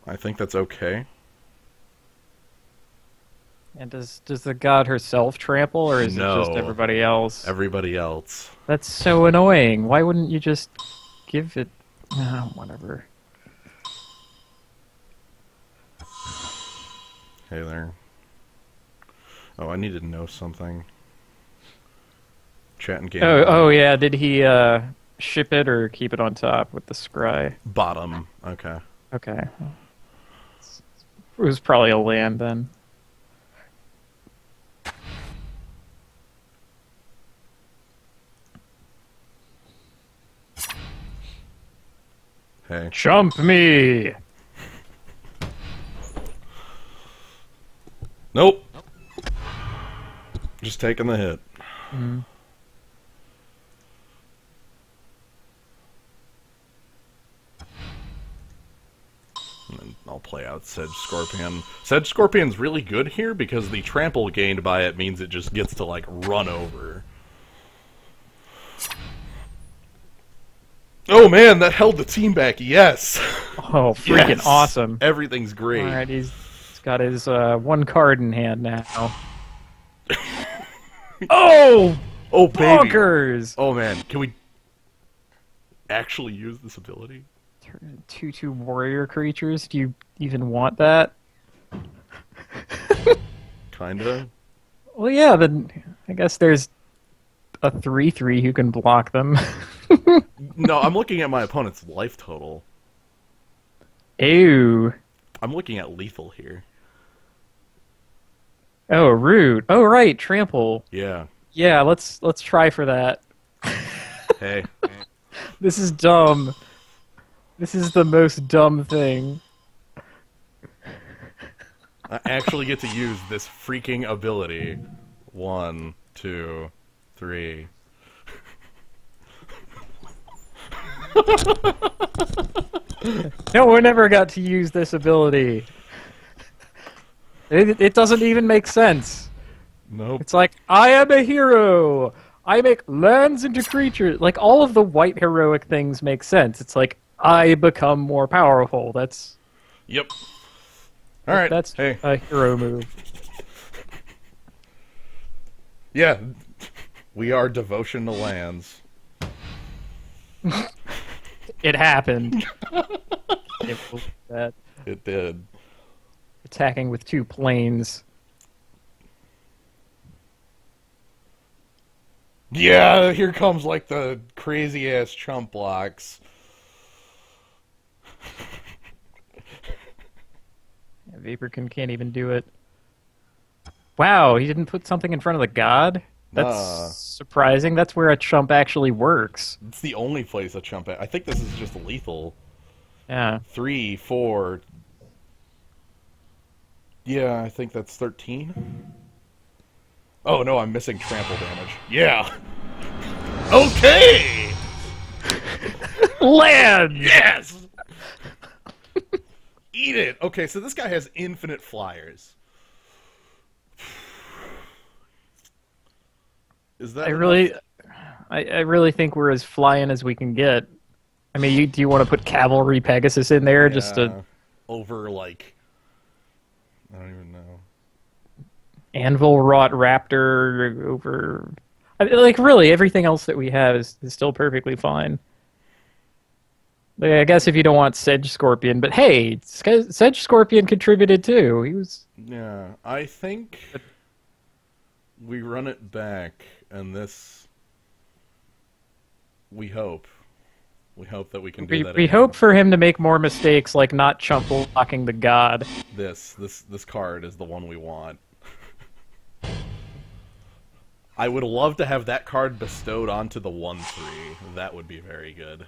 I think that's okay. And does the god herself trample, or is it just No. everybody else? Everybody else. That's so annoying. Why wouldn't you just give it... whatever. Hey there. Oh, I needed to know something. Chat and game. Oh yeah, did he ship it or keep it on top with the scry? Bottom. Okay. Okay. It was probably a land then. Hey. Chump me! Nope. Just taking the hit. Mm. And then I'll play out Sedge Scorpion. Sedge Scorpion's really good here because the trample gained by it means it just gets to, like, run over. Oh man, that held the team back, yes! Oh, freaking Yes! awesome. Everything's great. Alright, he's got his one card in hand now. Oh! Oh, baby! Bonkers! Oh man, can we actually use this ability? 2/2 warrior creatures? Do you even want that? Kinda. Well, yeah, then I guess there's a 3/3 who can block them. No, I'm looking at my opponent's life total. Ew. I'm looking at lethal here. Oh, rude. Oh, right, trample. Yeah. Yeah, let's try for that. Hey. This is dumb. This is the most dumb thing. I actually get to use this freaking ability. 1, 2, 3. No one ever got to use this ability. It doesn't even make sense. Nope. It's like, I am a hero! I make lands into creatures. Like, all of the white heroic things make sense. It's like, I become more powerful. That's... Yep. Alright. That's hey. a hero move. Yeah. We are devotion to lands. It happened. It was that. It did. Attacking with 2 planes. Yeah, here comes like the crazy ass chump blocks. Vaporkin can't even do it. Wow, he didn't put something in front of the god? That's surprising. That's where a chump actually works. It's the only place a chump... I think this is just lethal. Yeah. 3, 4... Yeah, I think that's 13. Oh no, I'm missing trample damage. Yeah! Okay! Land! Yes! Eat it! Okay, so this guy has infinite flyers. Is that I really think we're as flying as we can get. I mean, do you want to put Cavalry Pegasus in there just to... Over, like... I don't even know. Anvil Wrought Raptor over... like, really, everything else that we have is still perfectly fine. Like, I guess if you don't want Sedge Scorpion, but hey, Sedge Scorpion contributed too. He was... Yeah, I think we run it back, and this... We hope. We hope that we can do that We again. hope for him to make more mistakes, like not chump blocking the god. This card is the one we want. I would love to have that card bestowed onto the 1/3. That would be very good.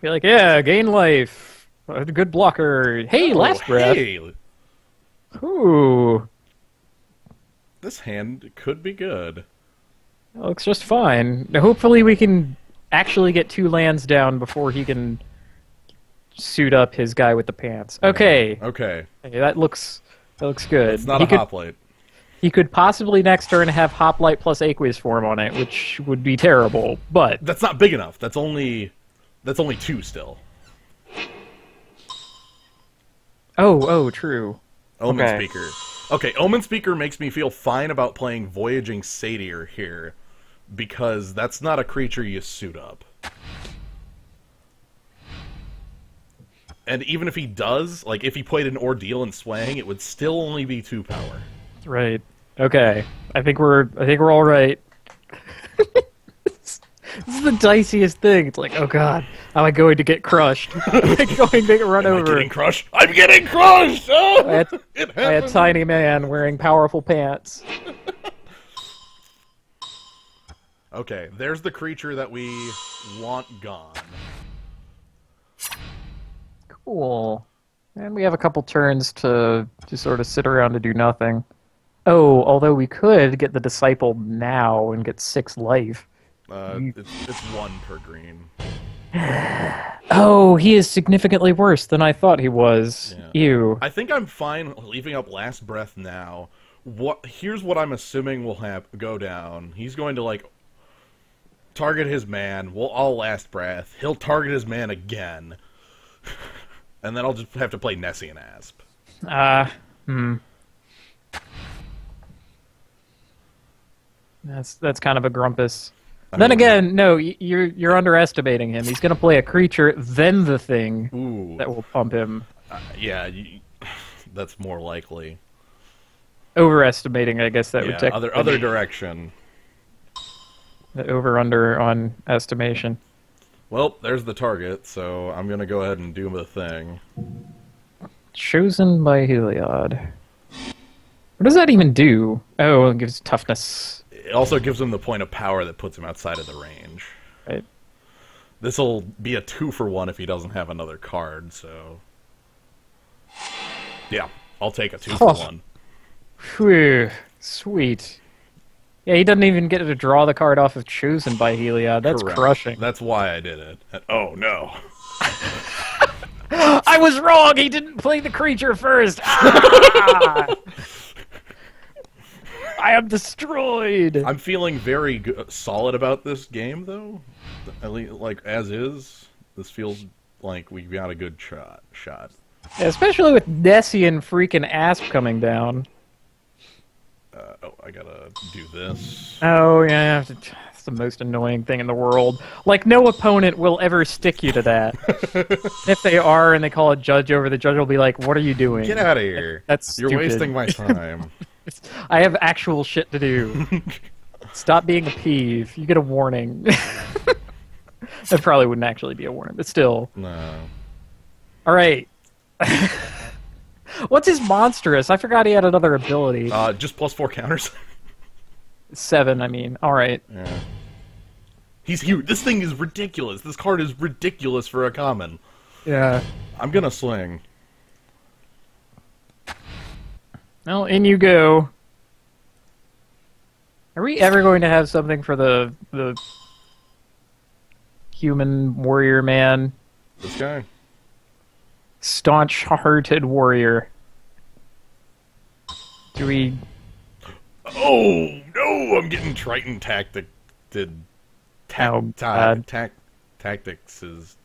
Be like, yeah, gain life. A good blocker. Hey, last breath. Hey. Ooh. This hand could be good. That looks just fine. Now, hopefully we can actually get 2 lands down before he can suit up his guy with the pants. Okay. Okay. Hey, that looks good. It's not a hoplite. He could possibly next turn have Hoplite plus Aqueous Form on it, which would be terrible, but... That's not big enough. That's only 2 still. Oh, true. Omen Okay. Speaker. Okay, Omen Speaker makes me feel fine about playing Voyaging Satyr here, because that's not a creature you suit up. And even if he does, like, if he played an Ordeal and Swang, it would still only be 2 power. Right. Okay. I think we're all right. This is the diciest thing. It's like, oh god, am I going to get crushed? Am I going to get run Am over? I getting crushed? I'm getting crushed! Oh, By a tiny man wearing powerful pants. Okay, there's the creature that we want gone. Cool. And we have a couple turns to just sort of sit around and do nothing. Oh, although we could get the Disciple now and get 6 life. It's 1 per green. Oh, he is significantly worse than I thought he was. Yeah. Ew. I think I'm fine leaving up Last Breath now. Here's what I'm assuming will go down. He's going to, like, target his man. We'll all Last Breath. He'll target his man again. And then I'll just have to play Nessie and Asp. That's kind of a grumpus. Then again, no, you're underestimating him. He's going to play a creature, then the thing that will pump him. Yeah, that's more likely. Overestimating, I guess that would take other direction. The over/under on estimation. Well, there's the target, so I'm going to go ahead and do the thing. Chosen by Heliod. What does that even do? Oh, it gives toughness. It also gives him the point of power that puts him outside of the range. Right. This'll be a 2-for-1 if he doesn't have another card, so... Yeah, I'll take a 2-for-1. Phew, sweet. Yeah, he doesn't even get to draw the card off of Chosen by Heliod. That's Correct. crushing. That's why I did it. Oh, no. I was wrong! He didn't play the creature first! Ah! I am destroyed! I'm feeling very solid about this game, though. At least, like, as is. This feels like we got a good shot. Yeah, especially with Nessie and freaking Asp coming down. Oh, I gotta do this. Oh, yeah. It's the most annoying thing in the world. Like, no opponent will ever stick you to that. If they are and they call a judge over, the judge will be like, what are you doing? Get out of here. That's You're stupid. wasting my time. I have actual shit to do. Stop being a peeve. You get a warning. That probably wouldn't actually be a warning, but still. No. Alright. What's his monstrous? I forgot he had another ability. Just +4 counters. 7, I mean. All right. Yeah. He's huge. This thing is ridiculous. This card is ridiculous for a common. Yeah. I'm gonna swing. Well, in you go. Are we ever going to have something for the human warrior man? This guy. Staunch-hearted warrior. Do we... Oh, no! I'm getting Triton tactic... Tactics is...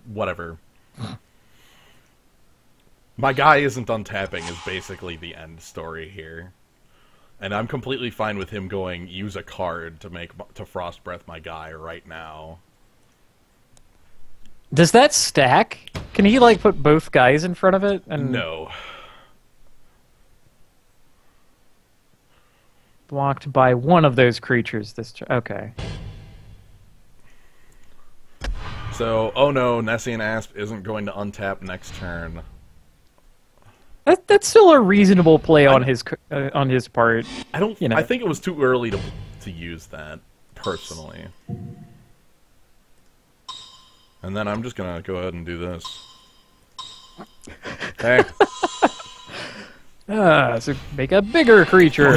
whatever. My guy isn't untapping is basically the end story here. And I'm completely fine with him going, use a card to Frost Breath my guy right now. Does that stack? Can he, like, put both guys in front of it? And No. blocked by one of those creatures this okay. So, oh no, Nessian Asp isn't going to untap next turn. That's still a reasonable play on his part. I don't. You know. I think it was too early to use that personally. And then I'm just gonna go ahead and do this. Hey. So make a bigger creature.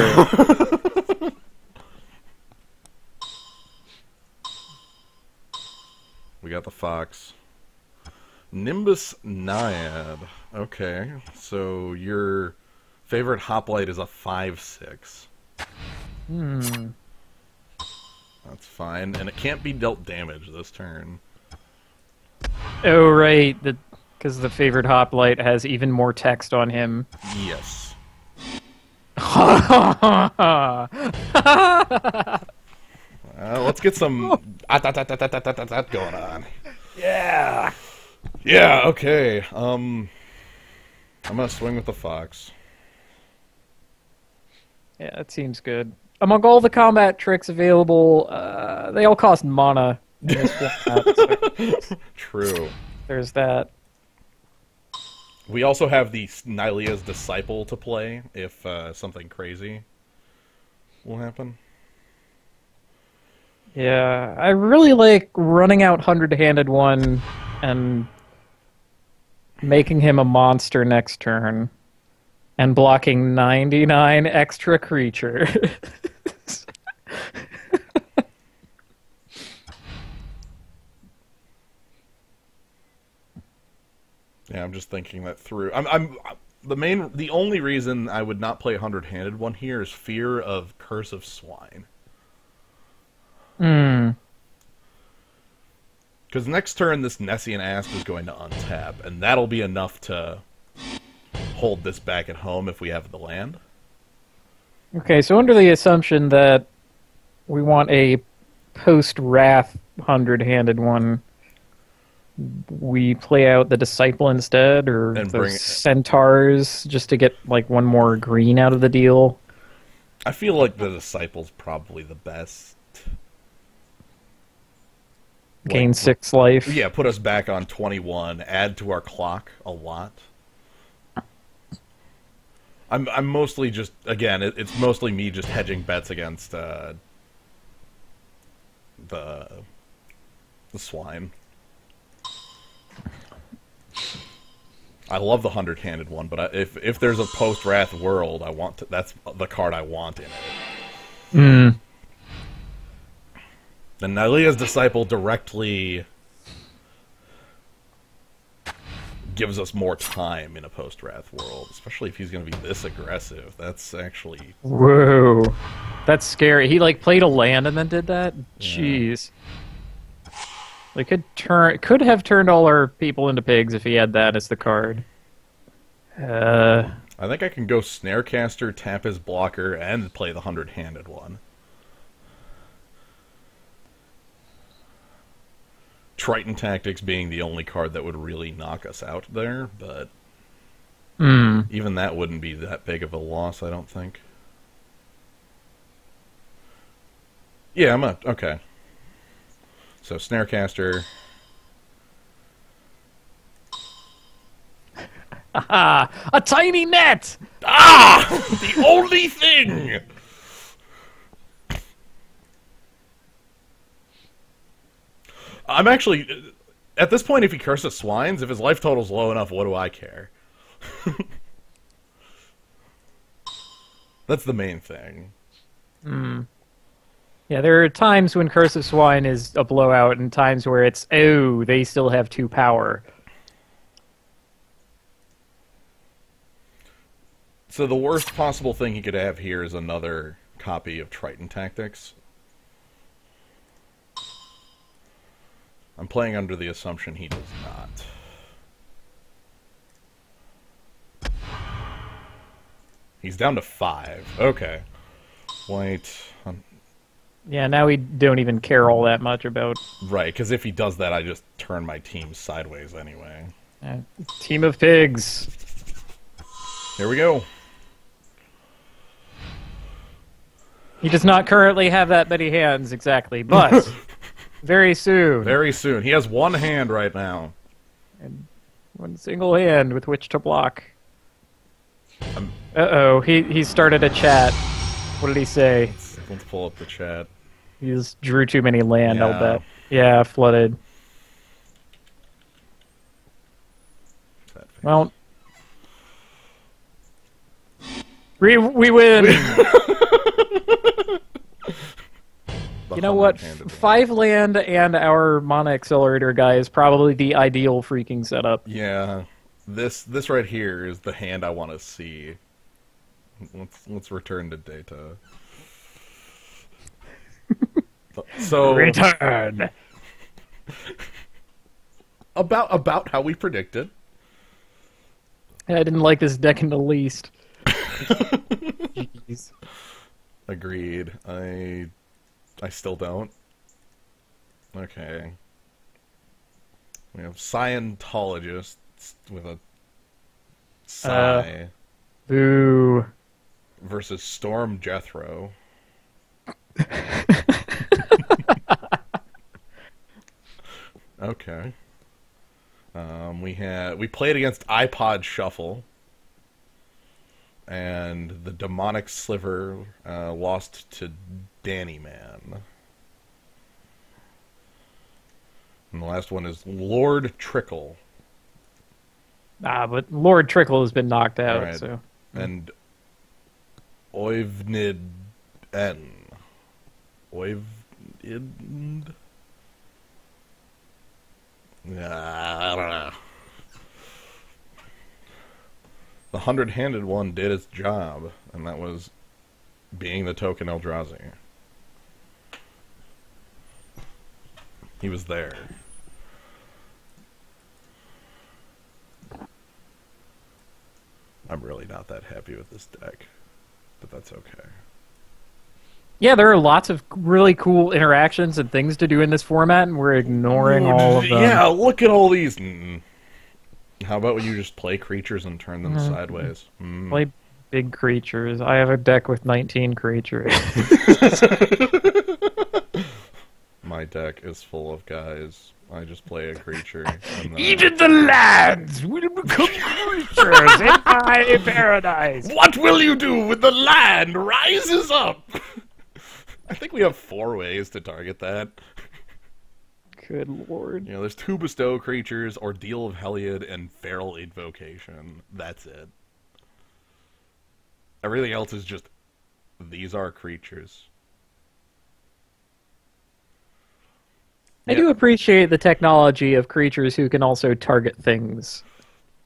We got the fox. Nimbus Naiad. Okay, so your favorite hoplite is a 5/6. That's fine, and it can't be dealt damage this turn. Oh, right. Because the favorite hoplite has even more text on him. Yes. Let's get some going on. Yeah. Yeah, okay. I'm gonna swing with the fox. Yeah, that seems good. Among all the combat tricks available, they all cost mana in this format, so True. there's that. We also have the Nylea's Disciple to play if something crazy will happen. Yeah, I really like running out Hundred-Handed One and making him a monster next turn and blocking 99 extra creatures. Yeah, I'm just thinking that through. The only reason I would not play a 100-handed one here is fear of Curse of Swine. Because next turn, this Nessian Asp is going to untap, and that'll be enough to hold this back at home if we have the land. Okay, so under the assumption that we want a post-Wrath Hundred-Handed One, we play out the Disciple instead, or And the Centaurs, just to get like one more green out of the deal. I feel like the Disciple's probably the best. Gain 6 life. Yeah, put us back on 21. Add to our clock a lot. I'm mostly just, again, it's mostly me just hedging bets against the swine. I love the 100-handed one, but if there's a post-Wrath world, that's the card I want in it. And Nylea's Disciple directly gives us more time in a post-Wrath world, especially if he's going to be this aggressive. That's actually... Whoa. That's scary. He, like, played a land and then did that? Yeah. Jeez. They could have turned all our people into pigs if he had that as the card. I think I can go Snarecaster, tap his blocker, and play the 100-handed one. Triton Tactics being the only card that would really knock us out there, but even that wouldn't be that big of a loss, I don't think. Yeah, okay. So Snarecaster. Ah, a tiny net! Ah! The only thing! I'm actually... At this point, if he curses swines, if his life total's low enough, what do I care? That's the main thing. Yeah, there are times when Curse of Swine is a blowout and times where it's, oh, they still have 2 power. So the worst possible thing he could have here is another copy of Triton Tactics. I'm playing under the assumption he does not. He's down to 5. Okay. White. Yeah, now we don't even care all that much about... Right, because if he does that, I just turn my team sideways anyway. Team of pigs. Here we go. He does not currently have that many hands, exactly, but very soon. Very soon. He has 1 hand right now. And 1 single hand with which to block. Uh-oh, he started a chat. What did he say? Let's pull up the chat. He just drew too many land, Yeah. I'll bet. Yeah, flooded. Well, we win! You know what? 5 land and our Mana Accelerator guy is probably the ideal freaking setup. Yeah. This right here is the hand I want to see. Let's return to data. So Return! about how we predicted. I didn't like this deck in the least. Jeez. Agreed. I still don't. Okay. We have Scientologists with a sigh Boo. versus Storm Jethro. Okay. We played against iPod Shuffle, and the Demonic Sliver lost to Danny Man. And the last one is Lord Trickle. But Lord Trickle has been knocked out, Right. so... And Oivnid N. Oivnid? I don't know. The 100-handed one did its job, and that was being the token Eldrazi. He was there. I'm really not that happy with this deck, but that's okay. Yeah, there are lots of really cool interactions and things to do in this format, and we're ignoring all of them. Yeah, look at all these. How about you just play creatures and turn them sideways? Play big creatures. I have a deck with 19 creatures. My deck is full of guys. I just play a creature. And then... Even the lands will become creatures in my paradise. What will you do when the land rises up? I think we have 4 ways to target that. Good lord. You know, there's 2 bestow creatures, Ordeal of Heliod, and Feral Invocation. That's it. Everything else is just, these are creatures. I do appreciate the technology of creatures who can also target things.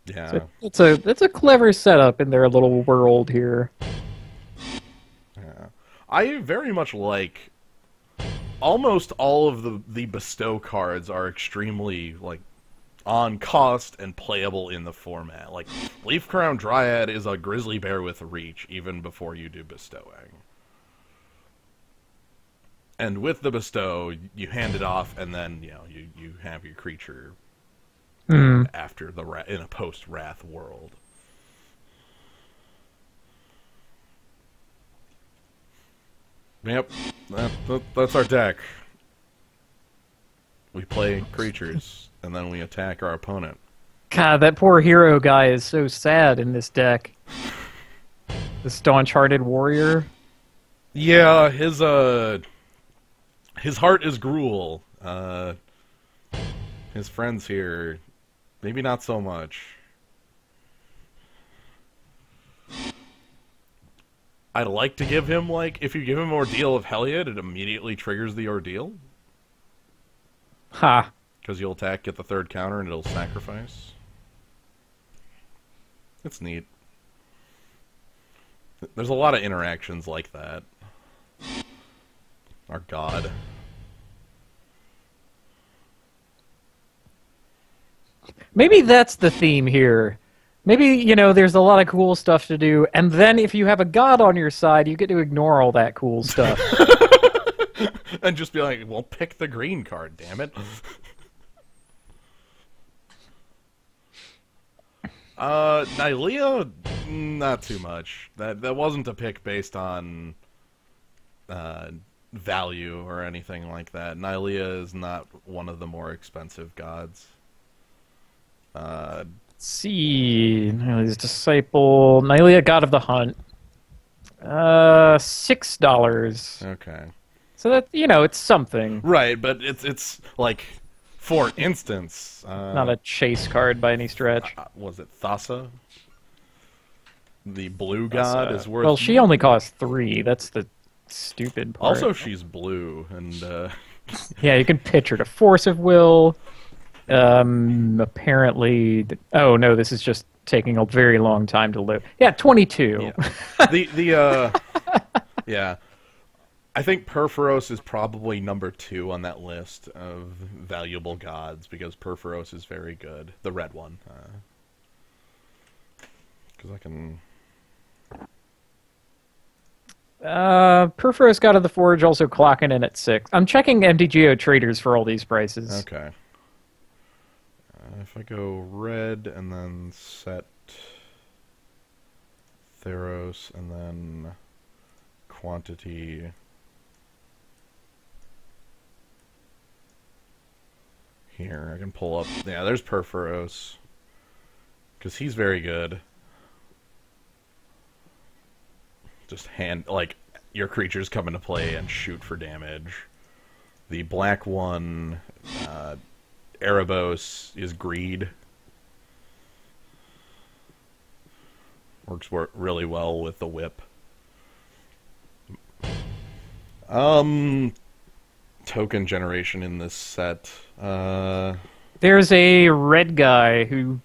Yeah. So it's a clever setup in their little world here. Yeah. I very much like... Almost all of the bestow cards are extremely, like, on cost and playable in the format. Like, Leaf Crown Dryad is a grizzly bear with reach, even before you do bestowing. And with the bestow, you hand it off, and then, you know, you have your creature after the in a post-Wrath world. Yep, that's our deck. We play creatures, and then we attack our opponent. God, that poor hero guy is so sad in this deck. The staunch-hearted warrior. Yeah, his heart is gruel. His friends here, maybe not so much. I'd like to give him, like, if you give him Ordeal of Heliod, it immediately triggers the Ordeal. Ha. Because you'll attack, get the third counter, and it'll sacrifice. It's neat. There's a lot of interactions like that. Our god. Maybe that's the theme here. Maybe, you know, there's a lot of cool stuff to do, and then if you have a god on your side, you get to ignore all that cool stuff. And just be like, well, pick the green card, damn it. Nylea, not too much. That wasn't a pick based on value or anything like that. Nylea is not one of the more expensive gods. Let's see, Nylea's disciple, Nylea, god of the hunt. $6. Okay. So that, you know, it's something. Right, but it's like, for instance, Not a chase card by any stretch. Was it Thassa? The blue god is worth. Well, she only costs 3. That's the stupid part. Also, she's blue, and yeah, you can pitch her to Force of Will. Apparently, oh no, this is just taking a very long time to load. Yeah, 22. Yeah. Yeah. I think Perforos is probably number 2 on that list of valuable gods, because Perforos is very good. The red one. Because I can... Perforos God of the Forge also clocking in at 6. I'm checking MTGO traders for all these prices. Okay. If I go red and then set Theros and then quantity... Here, I can pull up... Yeah, there's Perforos. Because he's very good. Just like, your creatures come into play and shoot for damage. The black one, Erebos, is Greed. Works really well with the whip. Token generation in this set. There's a red guy who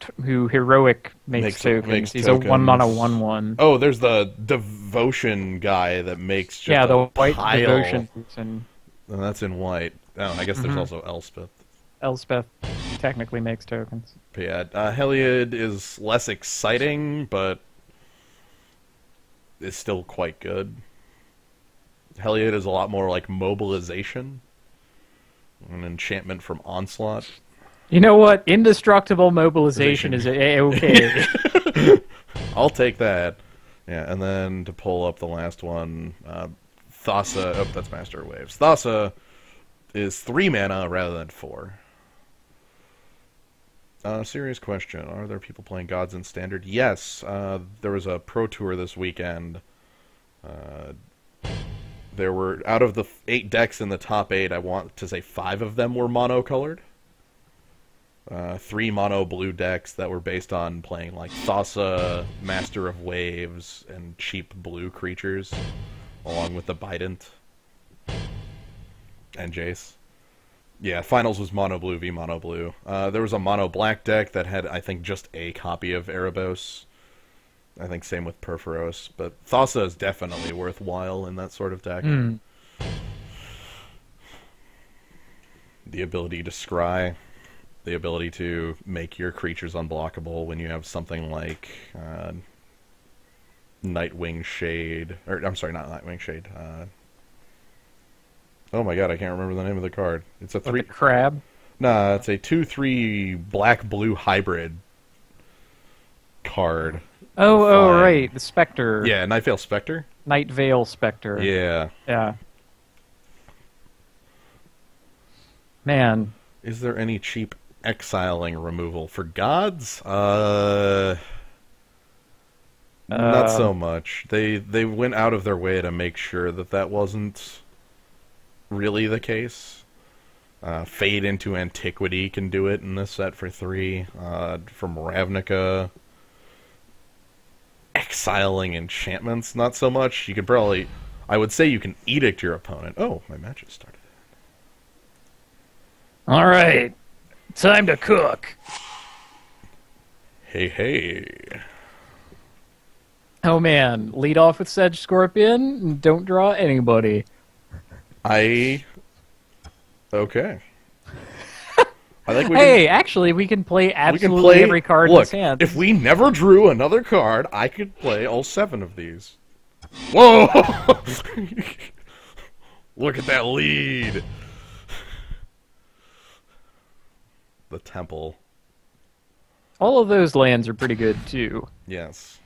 heroic makes tokens. Makes He's tokens. a 1-mana 1/1. Oh, there's the devotion guy that makes just yeah, the a white pile. devotion. And that's in white. Oh, I guess there's also Elspeth. Elspeth technically makes tokens. But yeah, Heliod is less exciting, but is still quite good. Heliod is a lot more like mobilization. An enchantment from Onslaught. You know what? Indestructible mobilization is okay. I'll take that. Yeah, and then to pull up the last one, Thassa. Oh, that's Master of Waves. Thassa is 3 mana rather than 4. Serious question. Are there people playing Gods in Standard? Yes. There was a Pro Tour this weekend. There were, out of the 8 decks in the top 8, I want to say 5 of them were mono-colored. 3 mono blue decks that were based on playing like Thassa, Master of Waves, and cheap blue creatures, along with the Bident and Jace. Yeah, finals was mono blue v mono blue. There was a mono black deck that had, I think, just a copy of Erebos. I think same with Perforos, but Thassa is definitely worthwhile in that sort of deck. The ability to scry, the ability to make your creatures unblockable when you have something like Nightwing Shade, or I'm sorry, not Nightwing Shade. Oh my god, I can't remember the name of the card. It's a 3 crab. Nah, it's a 2/3 black-blue hybrid card. Oh, right, the Spectre. Yeah, Nightveil Spectre. Night Veil Spectre. Yeah. Yeah. Man. Is there any cheap Exiling removal for gods? Not so much. They went out of their way to make sure that that wasn't really the case. Fade into Antiquity can do it in this set for 3. From Ravnica. Exiling enchantments, not so much. You could probably... I would say you can edict your opponent. Oh, my match has started. All right. Time to cook. Hey, hey. Oh, man. Lead off with Sedge Scorpion and don't draw anybody. Okay. I think actually, we can play absolutely every card in his hand. If we never drew another card, I could play all 7 of these. Whoa! Look at that lead. The temple. All of those lands are pretty good, too. Yes.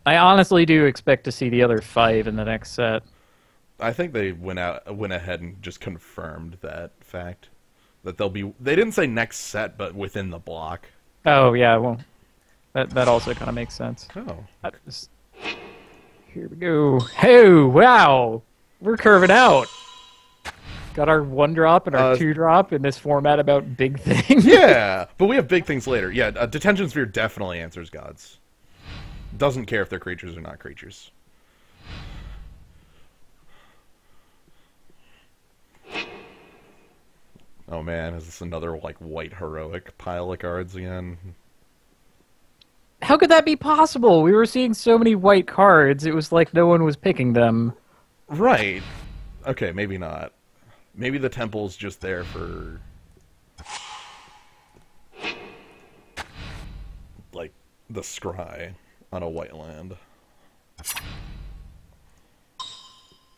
I honestly do expect to see the other 5 in the next set. I think they went ahead and just confirmed that fact. That they'll be... They didn't say next set, but within the block. Oh, yeah, well... That also kind of makes sense. Oh. Here we go. Oh, wow! We're curving out! Got our 1-drop and our 2-drop in this format about big things. Yeah, but we have big things later. Yeah, Detention Sphere definitely answers gods. Doesn't care if they're creatures or not creatures. Oh man, is this another, like, white heroic pile of cards again? How could that be possible? We were seeing so many white cards, it was like no one was picking them. Right. Okay, maybe not. Maybe the temple's just there for... like, the scry on a white land.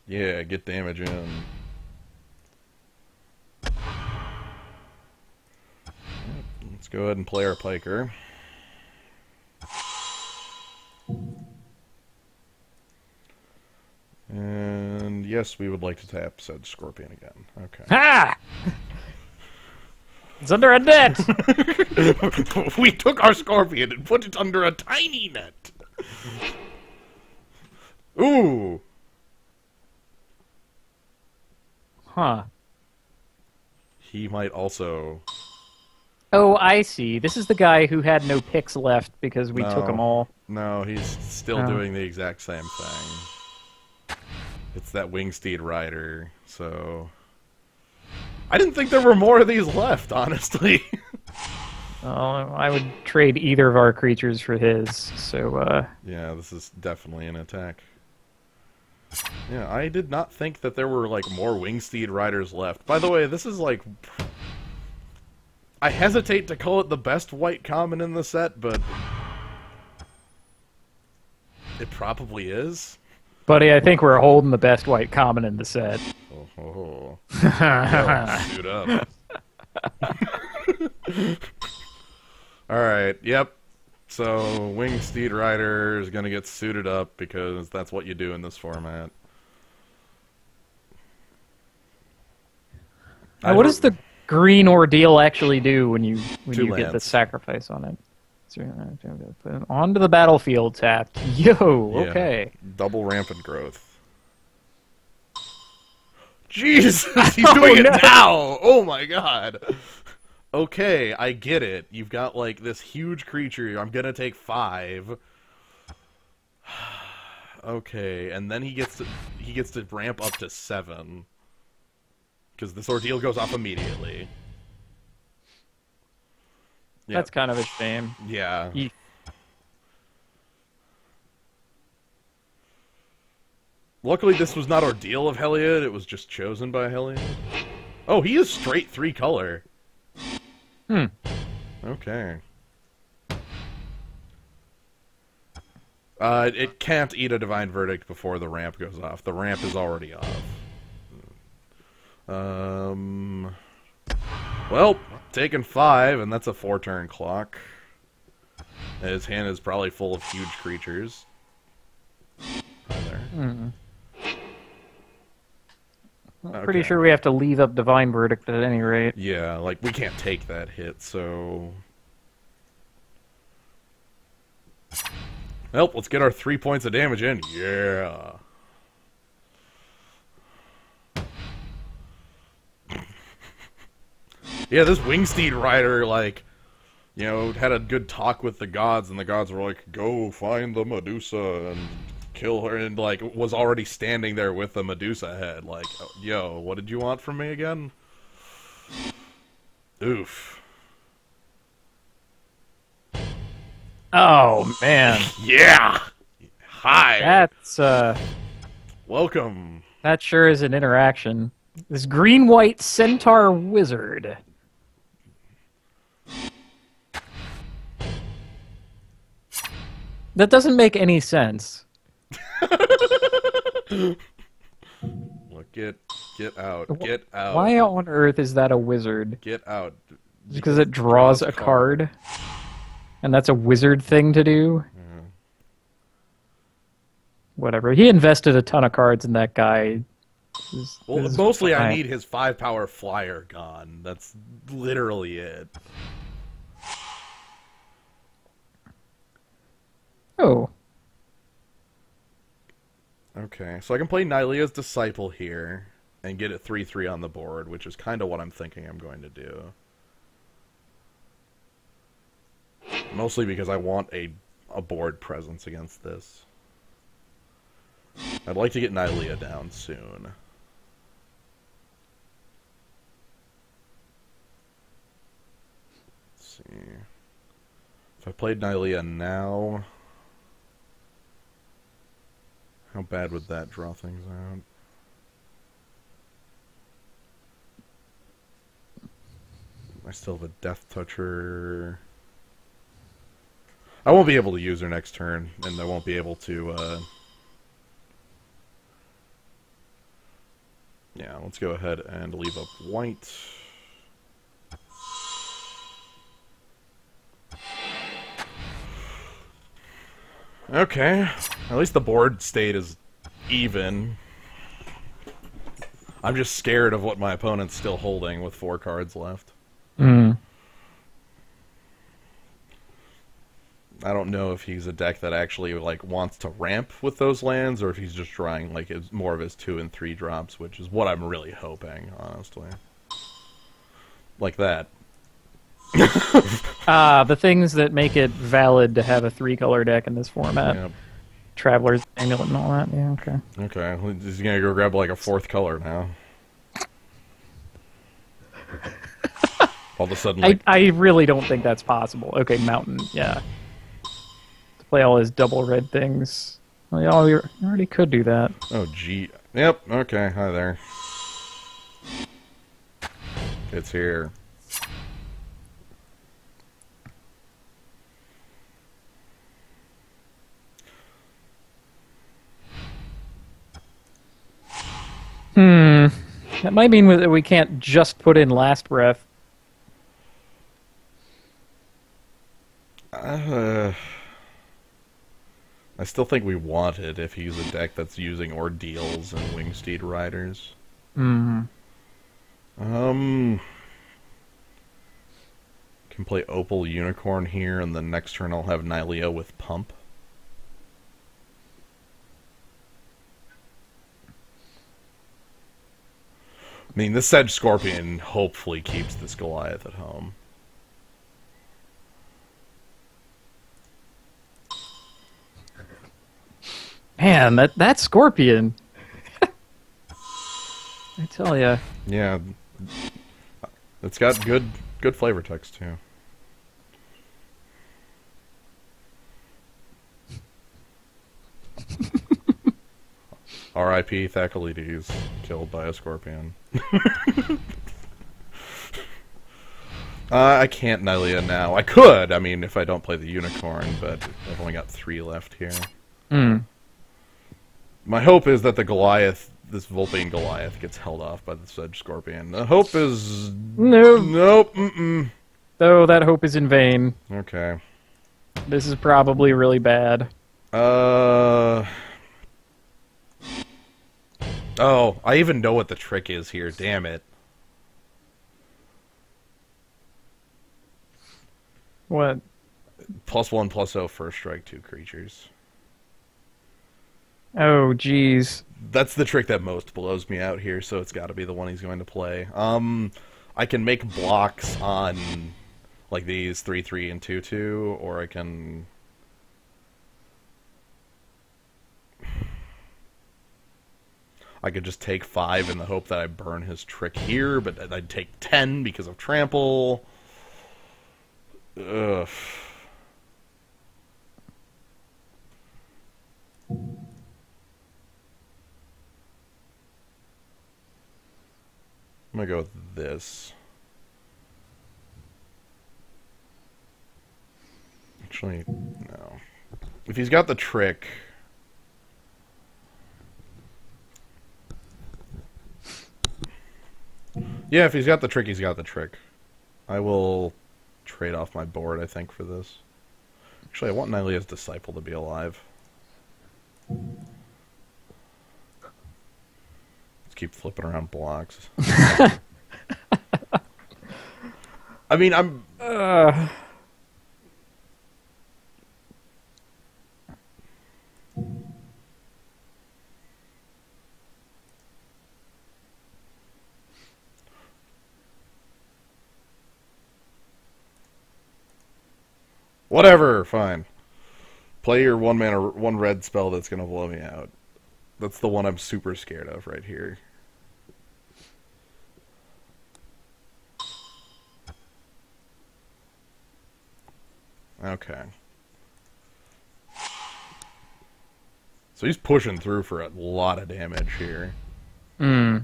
Yeah, get damage in. Let's go ahead and play our Piker. And yes, we would like to tap said Scorpion again. Okay. Ha! It's under a net! We took our Scorpion and put it under a tiny net. Ooh. Huh. He might also... Oh, I see. This is the guy who had no picks left because we took them all. No, he's still doing the exact same thing. It's that Wingsteed Rider, so... I didn't think there were more of these left, honestly. I would trade either of our creatures for his, so... Yeah, this is definitely an attack. Yeah, I did not think that there were, like, more Wingsteed Riders left. By the way, this is, like... I hesitate to call it the best white common in the set, but... it probably is. Buddy, I think we're holding the best white common in the set. Oh. Yo, suit up. Alright, yep. So, Wingsteed Rider is going to get suited up because that's what you do in this format. What does the green ordeal actually do when you get the sacrifice on it? Put it onto the battlefield tapped. Yo, Yeah. okay. Double rampant growth. Jesus, he's doing it now! Oh my god! Okay, I get it. You've got, like, this huge creature. I'm gonna take 5. Okay, and then he gets to ramp up to 7. Because this ordeal goes off immediately. Yep. That's kind of a shame. Yeah. Luckily, this was not Ordeal of Heliod. It was just chosen by Heliod. Oh, he is straight 3 color. Okay. It can't eat a Divine Verdict before the ramp goes off. The ramp is already off. Well, taking 5, and that's a 4-turn clock. His hand is probably full of huge creatures. Hi there. I'm pretty sure we have to leave up Divine Verdict at any rate. Yeah, like, we can't take that hit, so... Well, let's get our 3 points of damage in. Yeah. Yeah, this Wingsteed rider, like, you know, had a good talk with the gods, and the gods were like, go find the Medusa and kill her, and, like, was already standing there with the Medusa head. Like, yo, what did you want from me again? Oof. Oh, man. Yeah! Hi! That's, Welcome. that sure is an interaction. This green-white centaur wizard. That doesn't make any sense. Look, get out. Get out. Why on earth is that a wizard? Get out. Because it draws a card? And that's a wizard thing to do? Yeah. Whatever. He invested a ton of cards in that guy. Well, mostly I need his 5-power flyer gone. That's literally it. Oh. Okay, so I can play Nylea's Disciple here and get it 3-3 on the board, which is kind of what I'm thinking I'm going to do. Mostly because I want a board presence against this. I'd like to get Nylea down soon. Let's see. If I played Nylea now, how bad would that draw things out? I still have a Death Toucher. I won't be able to use her next turn, and I won't be able to, yeah, let's go ahead and leave up white. Okay, at least the board state is even. I'm just scared of what my opponent's still holding with 4 cards left. Mm. I don't know if he's a deck that actually like wants to ramp with those lands, or if he's just drawing like more of his 2 and 3 drops, which is what I'm really hoping, honestly. Like that. The things that make it valid to have a 3-color deck in this format. Yep. Traveler's Amulet and all that. Yeah, okay. Okay, he's gonna go grab like a 4th color now. All of a sudden, like... I really don't think that's possible. Okay, Mountain, yeah. To play all his double red things. Well, yeah, you already could do that. Oh, gee. Yep, okay, hi there. It's here. That might mean that we can't just put in Last Breath. I still think we want it if he's a deck that's using Ordeals and Wingsteed Riders. Mm-hmm. Can play Opal Unicorn here, and then next turn I'll have Nylea with Pump. I mean, this Sedge Scorpion hopefully keeps this Goliath at home. Man, that Scorpion. I tell ya. Yeah. It's got good flavor text, too. R.I.P. Thackylides, killed by a scorpion. I can't Nylea now. I could, I mean, if I don't play the Unicorn, but I've only got 3 left here. Mm. My hope is that the Goliath, this Vulpine Goliath, gets held off by the Sedge Scorpion. The hope is... Nope. Nope. Mm-mm. Though that hope is in vain. Okay. This is probably really bad. Oh, I even know what the trick is here. Damn it. What? +1/+0 first strike 2 creatures. Oh, jeez. That's the trick that most blows me out here, so it's got to be the one he's going to play. I can make blocks on like these 3/3 and 2/2, or I can. I could just take 5 in the hope that I burn his trick here, but I'd take 10 because of trample. Ugh. I'm gonna go with this. Actually, no. If he's got the trick... Yeah, if he's got the trick, he's got the trick. I will trade off my board, I think, for this. Actually, I want Nylea's Disciple to be alive. Let's keep flipping around blocks. I mean, I'm... Whatever, fine. Play your 1-mana, 1 red spell that's gonna blow me out. That's the one I'm super scared of right here. Okay. So he's pushing through for a lot of damage here. Yeah.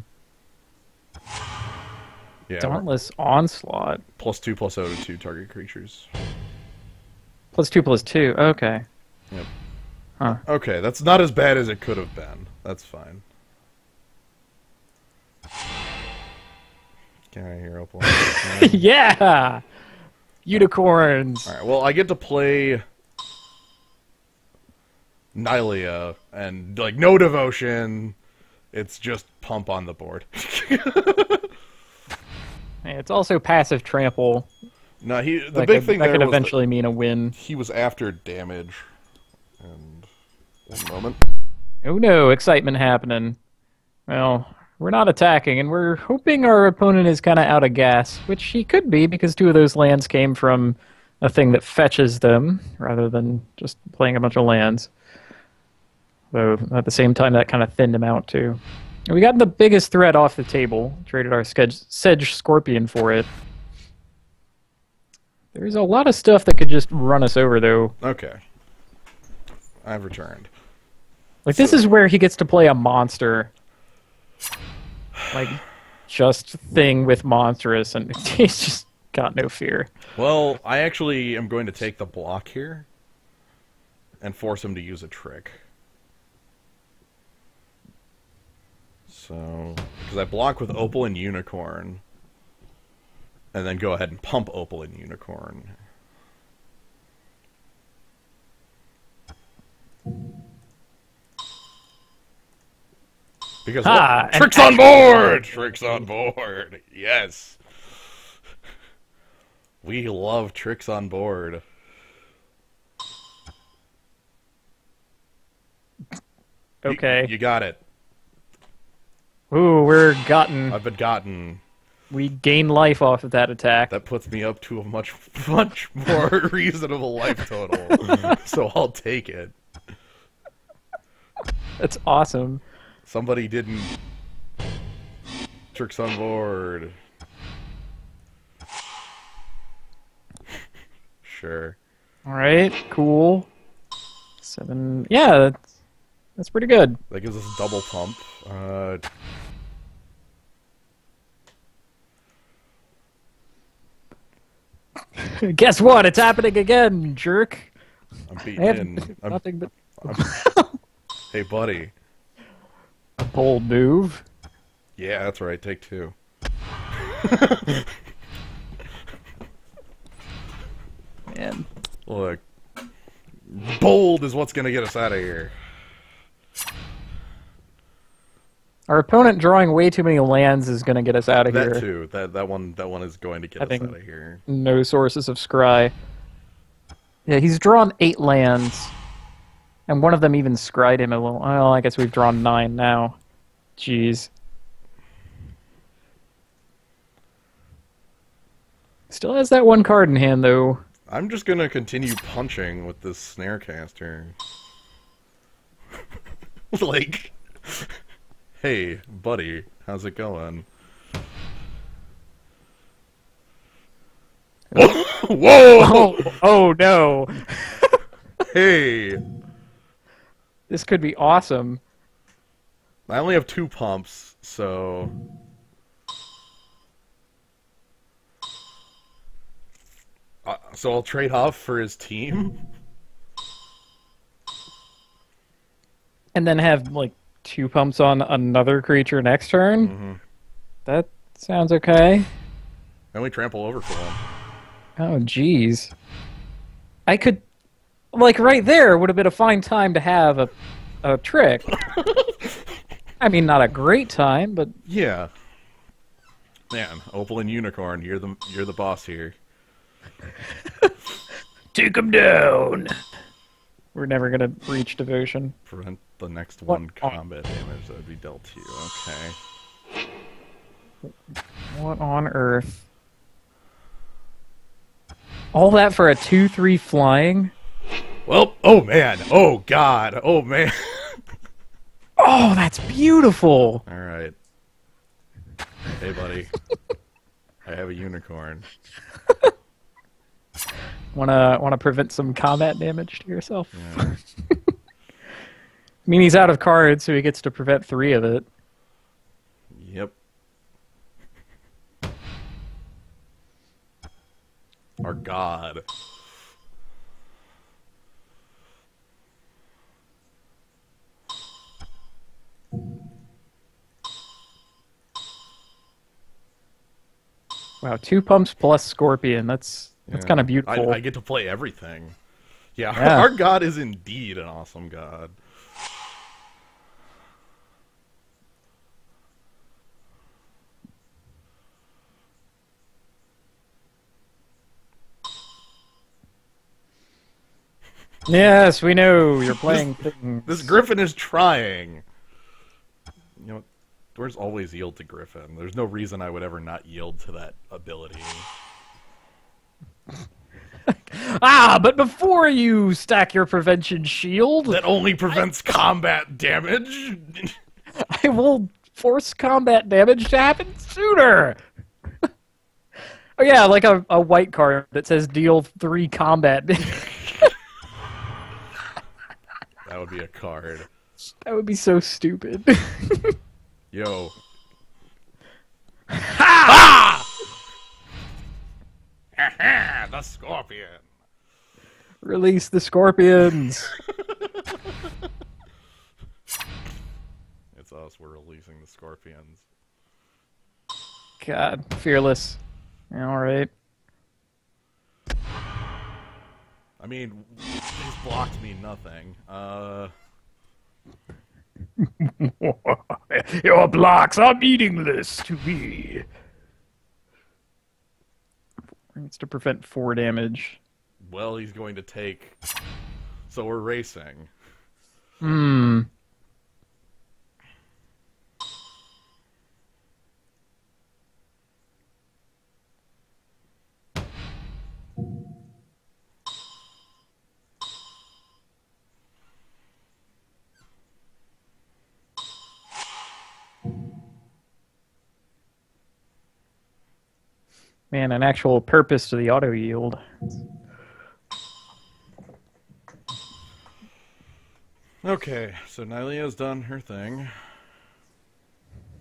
Dauntless Onslaught. +2/+0 to 2 target creatures. +2/+2. Okay. Yep. Huh. Okay, that's not as bad as it could have been. That's fine. Get out of here, Opal. Yeah! Unicorns! Alright, well, I get to play Nylea, and, like, no devotion. It's just pump on the board. Hey, it's also passive trample. No, the big thing that there could was eventually mean a win. he was after damage. And one moment. Oh no, excitement happening. Well, we're not attacking, and we're hoping our opponent is kind of out of gas, which he could be because 2 of those lands came from a thing that fetches them, rather than just playing a bunch of lands. Though, at the same time, that kind of thinned him out, too. And we got the biggest threat off the table. Traded our Sedge Scorpion for it. There's a lot of stuff that could just run us over, though. Okay. I've returned. Like, this is where he gets to play a monster. Like, just thing with monstrous, and he's just got no fear. Well, I actually am going to take the block here and force him to use a trick. So, because I block with Opal and Unicorn, and then go ahead and pump Opal and Unicorn. Because tricks on board! Tricks on board! Yes! We love tricks on board. Okay. You got it. Ooh, we're gotten. I've been gotten. We gain life off of that attack. That puts me up to a much more reasonable life total. So I'll take it. That's awesome. Somebody didn't... Tricks on board. Sure. Alright, cool. 7... Yeah, that's pretty good. That gives us a double pump. Guess what? It's happening again, jerk. I'm beating in. Nothing but... Hey, buddy. A bold move. Yeah, that's right. Take 2. Man. Look. Bold is what's going to get us out of here. Our opponent drawing way too many lands is going to get us out of here. That too. That one is going to get us out of here. No sources of scry. Yeah, he's drawn 8 lands. And one of them even scried him a little. Well, I guess we've drawn 9 now. Jeez. Still has that one card in hand, though. I'm just gonna continue punching with this Snarecaster. Like, hey, buddy, how's it going? Whoa! Oh no! Hey! This could be awesome. I only have 2 pumps, so... so I'll trade off for his team? And then have, like, 2 pumps on another creature next turn? Mm-hmm. That sounds okay. And we trample over for him. Oh, jeez. I could... Like, right there would have been a fine time to have a trick. I mean, not a great time, but... Yeah. Man, Opal and Unicorn, you're the boss here. Take him down! We're never gonna reach devotion. Prevent the next one combat damage that would be dealt to you. Okay. What on earth? All that for a 2/3 flying? Well, oh man, oh god, oh man. Oh, that's beautiful! Alright. Hey buddy. I have a unicorn. Wanna prevent some combat damage to yourself? Yeah. I mean, he's out of cards, so he gets to prevent 3 of it. Yep. Our god. Wow, 2 pumps plus Scorpion. That's kind of beautiful. I get to play everything. Yeah, Yeah. Our god is indeed an awesome god. Yes, we know you're playing things. This Griffin is trying. You know, Doors always yield to Griffin. There's no reason I would ever not yield to that ability. But before you stack your prevention shield... That only prevents combat damage? I will force combat damage to happen sooner! Oh yeah, like a white card that says deal 3 combat damage. That would be a card. That would be so stupid. Yo. Ha! The Scorpion! Release the Scorpions! It's us, we're releasing the Scorpions. God, fearless. Alright. I mean, he's blocked me nothing. Your blocks are meaningless to me. Needs to prevent 4 damage. Well, he's going to take... So we're racing. Hmm. Man, an actual purpose to the auto yield. Okay, so Nylea's done her thing.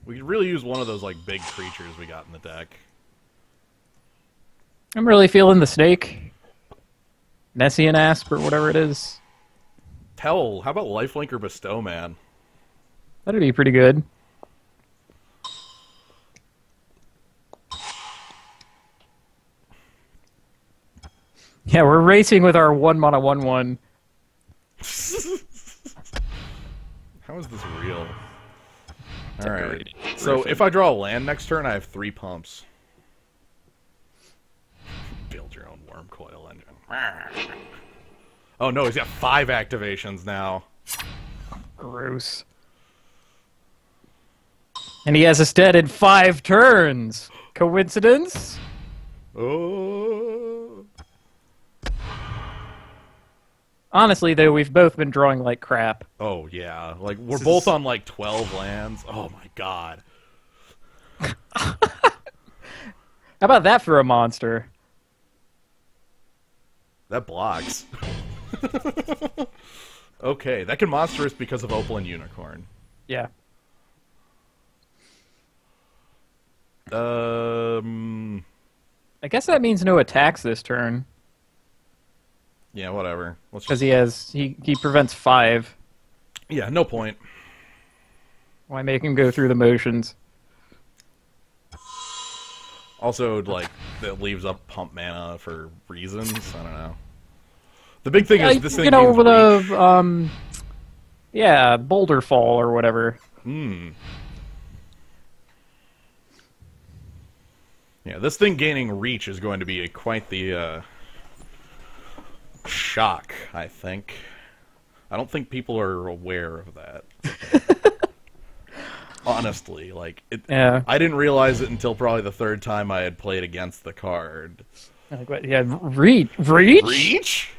We could really use one of those, like, big creatures we got in the deck. I'm really feeling the snake. Nessian Asp or whatever it is. How about Lifelink or Bestow, man? That'd be pretty good. Yeah, we're racing with our 1-mana 1/1. How is this real? Alright. So if I draw a land next turn, I have 3 pumps. Build your own worm coil engine. Oh no, he's got 5 activations now. Gross. And he has us dead in 5 turns. Coincidence? Oh. Honestly, though, we've both been drawing like crap. Oh yeah, like we're both on like 12 lands. Oh my god. How about that for a monster? That blocks. Okay, that can monstrous because of Opal and Unicorn. Yeah. I guess that means no attacks this turn. Yeah, whatever. Because he prevents 5. Yeah, no point. Why make him go through the motions? Also, like, that leaves up pump mana for reasons. I don't know. The big thing is this thing gains with reach. Boulder Fall or whatever. Yeah, this thing gaining reach is going to be quite the shock, I think. I don't think people are aware of that. Honestly, like, I didn't realize it until probably the 3rd time I had played against the card. Like, what? Yeah, reach? Reach?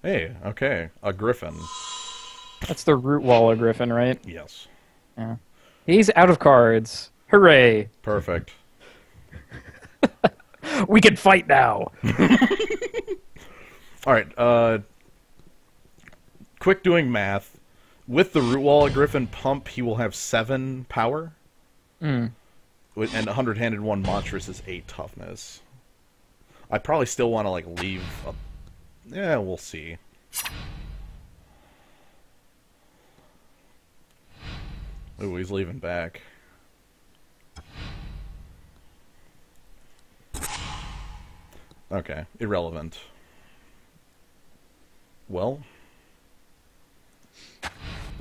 Hey, okay, a griffin. That's the root wall of Griffin, right? Yes. Yeah. He's out of cards. Hooray! Perfect. We can fight now! Alright, quick doing math. With the root wall of Griffin pump, he will have 7 power. And 100-handed 1 monstrous is 8 toughness. I probably still want to, like, leave a... Yeah, we'll see. Ooh, he's leaving back. Okay, irrelevant. Well,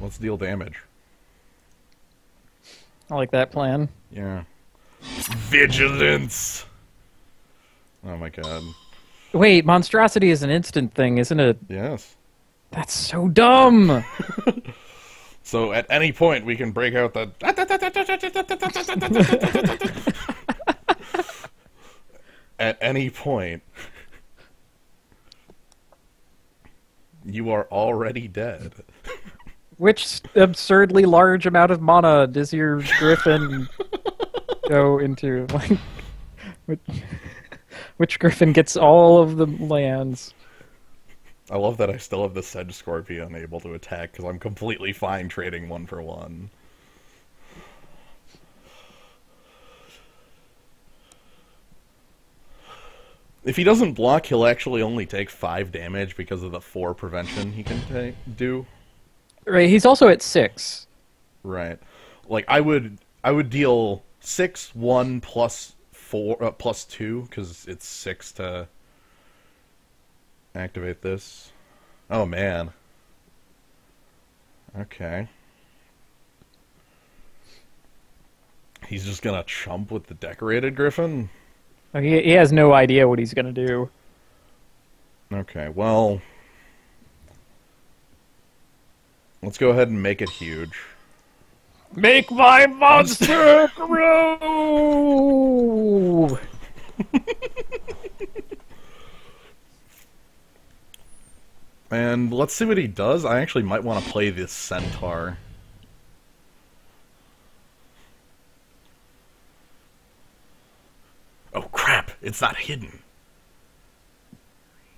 let's deal damage. I like that plan. Yeah. Vigilance! Oh my god. Wait, monstrosity is an instant thing, isn't it? Yes. That's so dumb! So at any point we can break out the... At any point, you are already dead. Which absurdly large amount of mana does your Griffin go into? Like, which Griffin gets all of the lands? I love that I still have the Sedge Scorpion able to attack, because I'm completely fine trading 1 for 1. If he doesn't block, he'll actually only take 5 damage because of the 4 prevention he can do. Right, he's also at 6. Right. Like, I would deal 6, 1, plus 4, plus 2, because it's 6 to activate this. Oh, man. Okay. He's just gonna chump with the Decorated Griffin? He has no idea what he's going to do. Okay, well... let's go ahead and make it huge. Make my monster grow! And let's see what he does. I actually might want to play this Centaur. Oh crap, it's not hidden.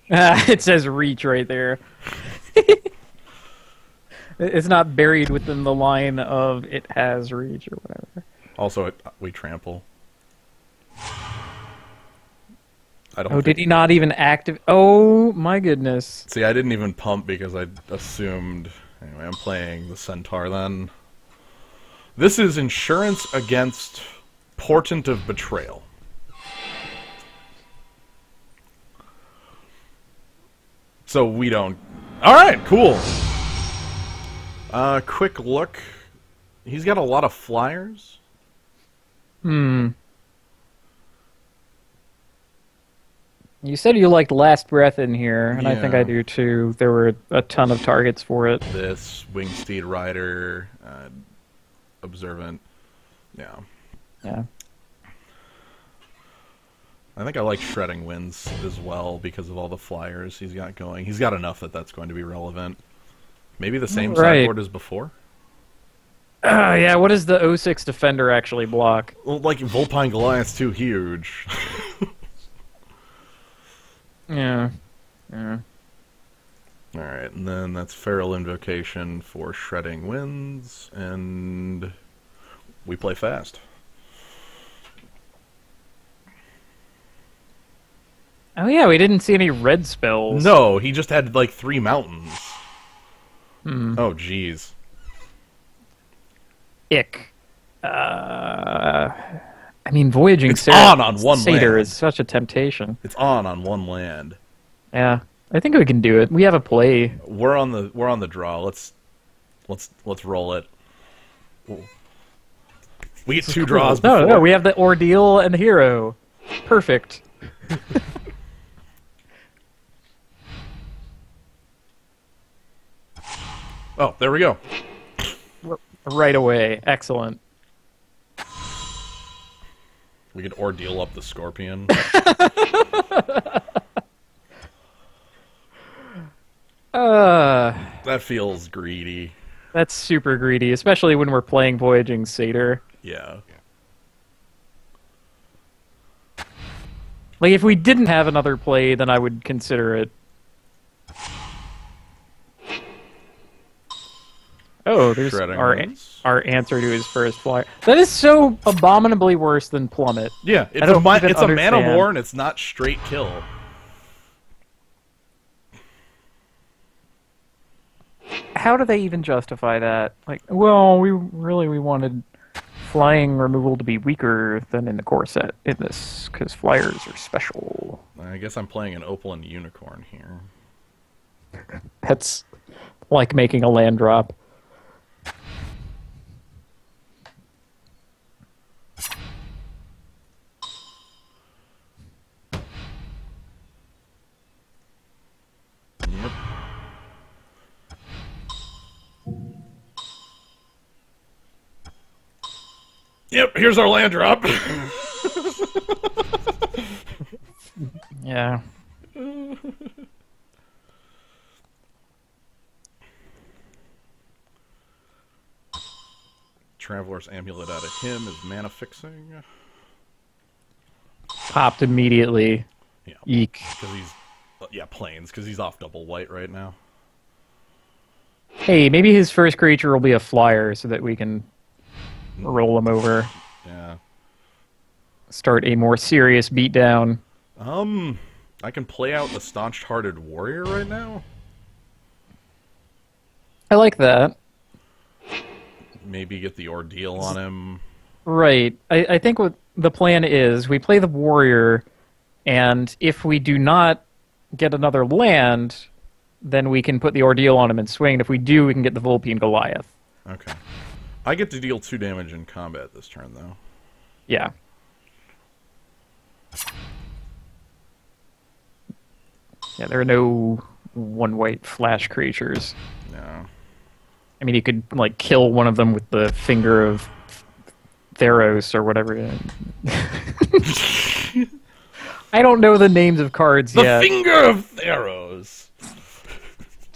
It says reach right there. It's not buried within the line of it has reach or whatever. Also, we trample. Did he not even activate? Oh my goodness. See, I didn't even pump because I assumed... Anyway, I'm playing the Centaur then. This is insurance against Portent of Betrayal. So we don't... Alright, cool. Quick look. He's got a lot of flyers. Hmm. You said you liked Last Breath in here, and I think I do too. There were a ton of targets for it. This, Wingsteed Rider, Observant. Yeah. Yeah. I think I like Shredding Winds as well because of all the flyers he's got going. He's got enough that that's going to be relevant. Maybe the same sideboard as before? Yeah, what does the 06 Defender actually block? Well, like, Vulpine Goliath's too huge. Yeah. Yeah. Alright, and then that's Feral Invocation for Shredding Winds, and we play fast. Oh yeah, we didn't see any red spells. No, he just had like 3 mountains. Hmm. Oh, jeez. Ick. I mean, Voyaging It's on one Satyr land. is such a temptation. It's on one land. Yeah, I think we can do it. We have a play. We're on the draw. Let's roll it. We get 2 draws. No, no, we have the Ordeal and the Hero. Perfect. Oh, there we go. Right away. Excellent. We could Ordeal up the Scorpion. That feels greedy. That's super greedy, especially when we're playing Voyaging Satyr. Yeah. Like, if we didn't have another play, then I would consider it. Oh, there's our answer to his first flyer. That is so abominably worse than Plummet. Yeah, it's a mana war and it's not straight kill. How do they even justify that? Like, well, we wanted flying removal to be weaker than in the core set in this, because flyers are special. I guess I'm playing an Opaline Unicorn here. That's like making a land drop. Yep. Yep, here's our land drop. Yeah. Traveler's Amulet out of him is mana fixing. Popped immediately. Yeah. Eek. Because he's, plains, because he's off double white right now. Hey, maybe his first creature will be a flyer so that we can roll him over. Yeah. Start a more serious beatdown. I can play out the Staunch-Hearted Warrior right now. I like that. Maybe get the Ordeal on him. Right. I think what the plan is, we play the Warrior, and if we do not get another land, then we can put the Ordeal on him and swing. And if we do, we can get the Vulpine Goliath. Okay. I get to deal 2 damage in combat this turn, though. Yeah. Yeah, there are no 1-white flash creatures. No. I mean, you could, like, kill one of them with the Finger of Theros or whatever. I don't know the names of cards yet. The Finger of Theros!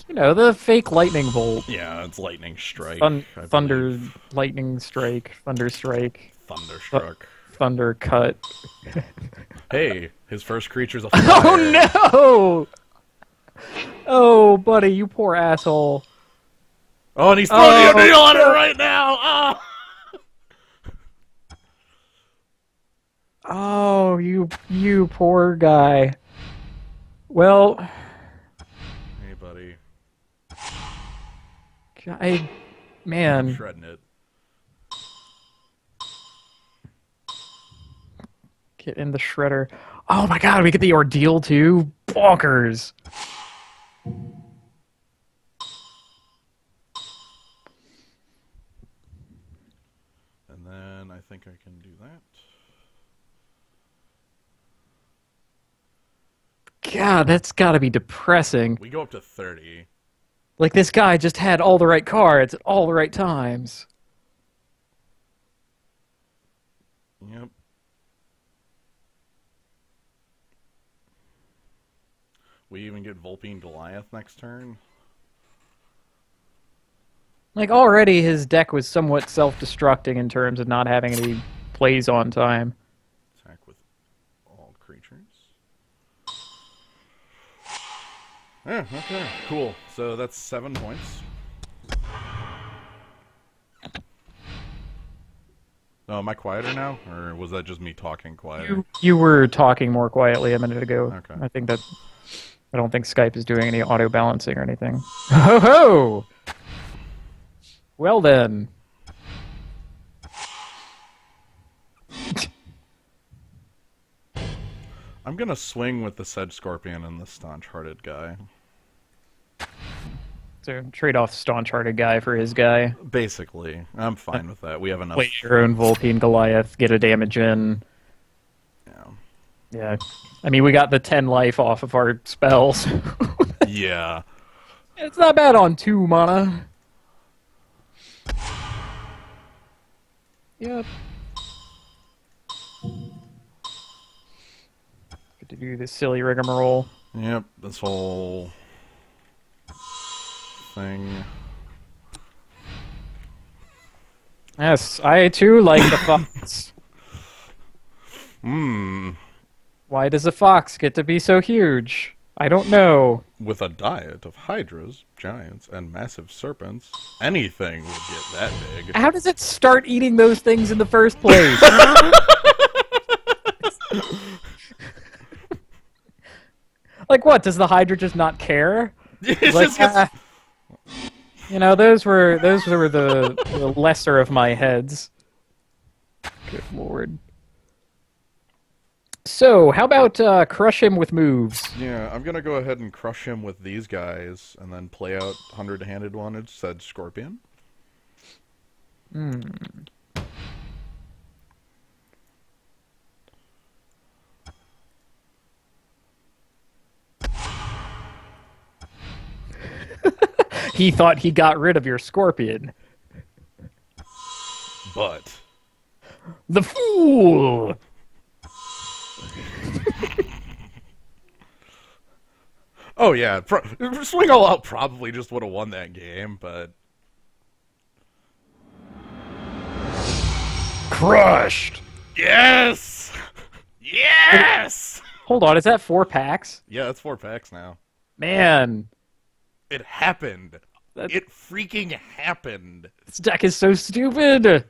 You know, the fake lightning bolt. Yeah, it's Lightning Strike. Thunder, lightning strike, thunder strike. Thunderstruck. Thunder cut. Hey, his first creature's a flyer. Oh no! Oh, buddy, you poor asshole. Oh, and he's throwing the Ordeal on it right now! Oh, you poor guy. Well... Hey, buddy. Man. I'm shredding it. Get in the shredder. Oh my god, we get the Ordeal too? Bonkers. think I can do that. God, that's gotta be depressing. We go up to 30. Like, this guy just had all the right cards at all the right times. Yep. We even get Vulpine Goliath next turn. Like, already his deck was somewhat self-destructing in terms of not having any plays on time. Attack with all creatures. Yeah, okay, cool. So that's 7 points. Oh, am I quieter now? Or was that just me talking quieter? You were talking more quietly a minute ago. Okay. I don't think Skype is doing any auto balancing or anything. Ho ho! Well then. I'm gonna swing with the Sedge Scorpion and the Staunch-Hearted guy. So trade off Staunch-Hearted guy for his guy. Basically. I'm fine with that. We have enough. Play your own Vulpine Goliath, get a damage in. Yeah. Yeah. I mean, we got the 10 life off of our spells. Yeah. It's not bad on 2 mana. Yep. Good to do this silly rigmarole. Yep, this whole thing. Yes, I too like the fox. Why does a fox get to be so huge? I don't know. With a diet of hydras, giants, and massive serpents, anything would get that big. How does it start eating those things in the first place? Like what? Does the Hydra just not care? It's Like, just gets... you know, those were the lesser of my heads. Good lord. So, how about crush him with moves? Yeah, I'm gonna go ahead and crush him with these guys, and then play out 100-handed one and Sedge Scorpion. He thought he got rid of your Scorpion. But... The fool! Oh yeah, Swing All Out probably just would have won that game, but... Crushed! Yes! Yes! Hold on, is that 4 packs? Yeah, that's 4 packs now. Man, It happened. That- It freaking happened. this deck is so stupid!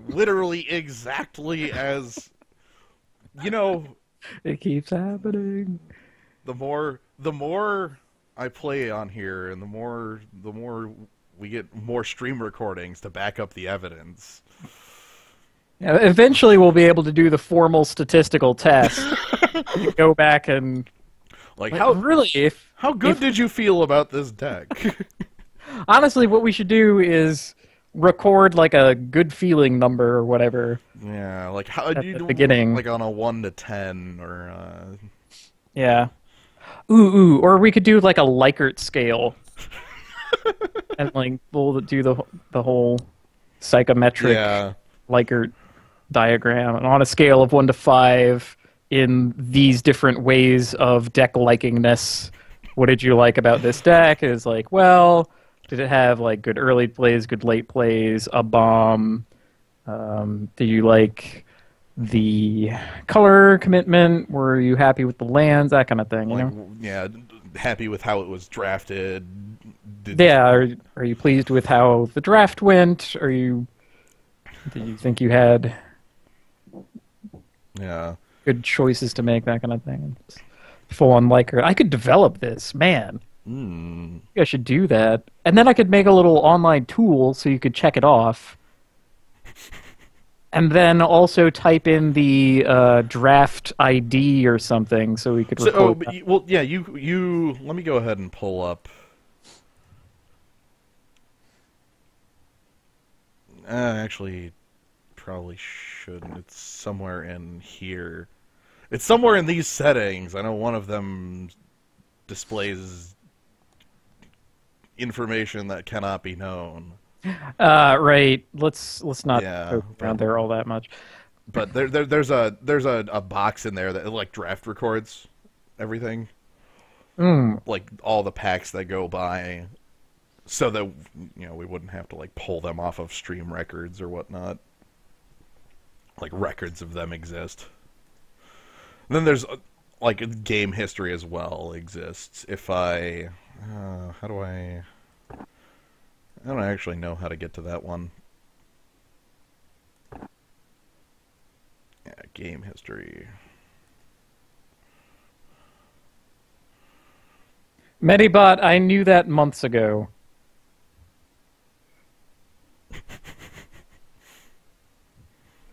Literally exactly as... You know, It keeps happening. the more I play on here, and the more we get more stream recordings to back up the evidence. Yeah, eventually we'll be able to do the formal statistical test. Go back and... Like, how good did you feel about this deck? Honestly, what we should do is record like a good feeling number or whatever. Yeah, like how At do you the do beginning. like on a 1 to 10 or Yeah. Ooh, or we could do like a Likert scale. And like we'll do the whole psychometric yeah. Likert diagram, and on a scale of 1 to 5 in these different ways of deck likingness, what did you like about this deck? Is like, well, did it have like good early plays, good late plays, a bomb? Do you like the color commitment? Were you happy with the lands? That kind of thing, you know? Yeah, happy with how it was drafted. Yeah, are you pleased with how the draft went? Do you think you had Yeah. good choices to make, that kind of thing? Full on Likert. I could develop this, man. Mm. I think I should do that. And then I could make a little online tool so you could check it off. And then also type in the draft ID or something so we could record that. Well, yeah, you let me go ahead and pull up. Actually, probably shouldn't. It's somewhere in here. It's somewhere in these settings. I know one of them displays information that cannot be known. Right. Let's not Yeah, poke around there all that much. But there's a box in there that like draft records everything. Like all the packs that go by, so that we wouldn't have to like pull them off of Stream records or whatnot. Like records of them exist. And then there's like game history as well exists. If I how do I don't actually know how to get to that one. Yeah, game history. Medibot, I knew that months ago.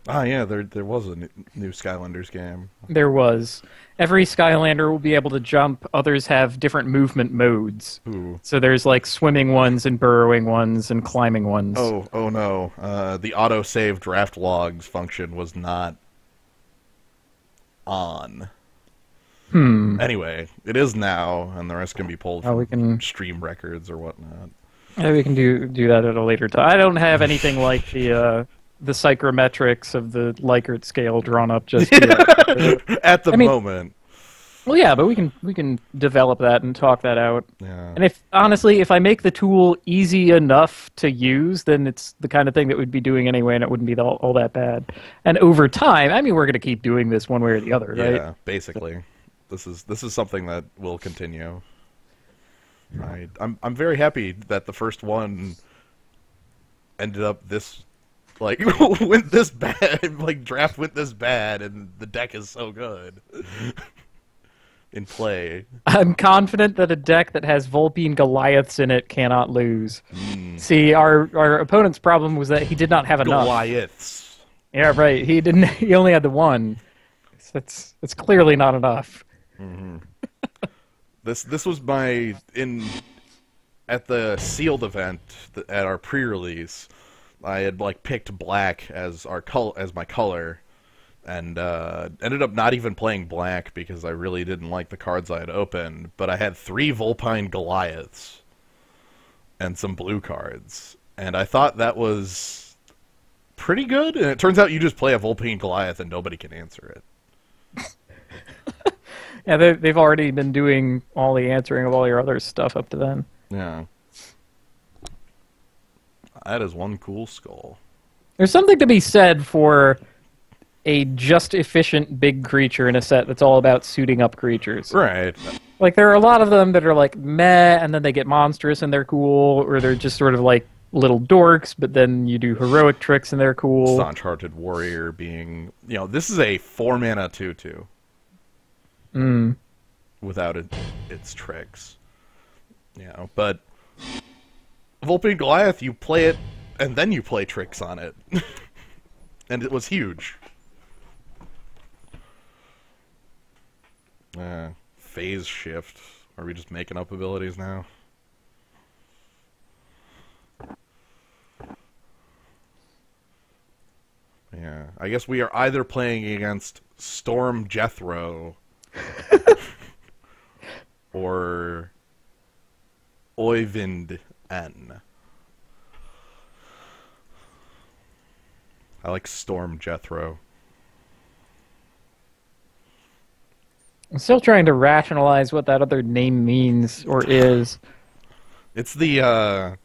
Ah, yeah, there was a new Skylanders game. There was. Every Skylander will be able to jump. Others have different movement modes. Ooh. So there's like swimming ones and burrowing ones and climbing ones. Oh no. The autosave draft logs function was not on. Anyway, it is now, and the rest can be pulled from Stream records or whatnot. Yeah, we can do that at a later time. I don't have anything like the psychrometrics of the Likert scale drawn up just yet. At the moment. Well, yeah, but we can develop that and talk that out. Yeah. And if I make the tool easy enough to use, then it's the kind of thing that we'd be doing anyway, and it wouldn't be all that bad. And over time, I mean, we're going to keep doing this one way or the other, right? Yeah, basically. This is something that will continue. I'm very happy that the first one ended up this went this bad. Like draft went this bad, and the deck is so good in play. I'm confident that a deck that has Vulpine Goliaths in it cannot lose. See, our opponent's problem was that he did not have enough. Goliaths. Yeah, right. He didn't. He only had the one. So it's clearly not enough. This was at the sealed event at our pre-release. I had picked black as my color, and ended up not even playing black because I really didn't like the cards I had opened. But I had 3 Vulpine Goliaths and some blue cards, and I thought that was pretty good. And it turns out you just play a Vulpine Goliath and nobody can answer it. Yeah, they've already been doing all the answering of all your other stuff up to then. Yeah. That is one cool skull. There's something to be said for a just efficient big creature in a set that's all about suiting up creatures. Right. Like, there are a lot of them that are like meh, and then they get monstrous and they're cool, or they're just sort of like little dorks, but then you do heroic tricks and they're cool. Staunch-hearted warrior being, this is a 4-mana 2/2. Without its tricks. But Vulpine Goliath, you play it, and then you play tricks on it. And it was huge. Phase shift. Are we just making up abilities now? Yeah. I guess we are either playing against Storm Jethro or Oyvind N. I like Storm Jethro. I'm still trying to rationalize what that other name means or is. It's the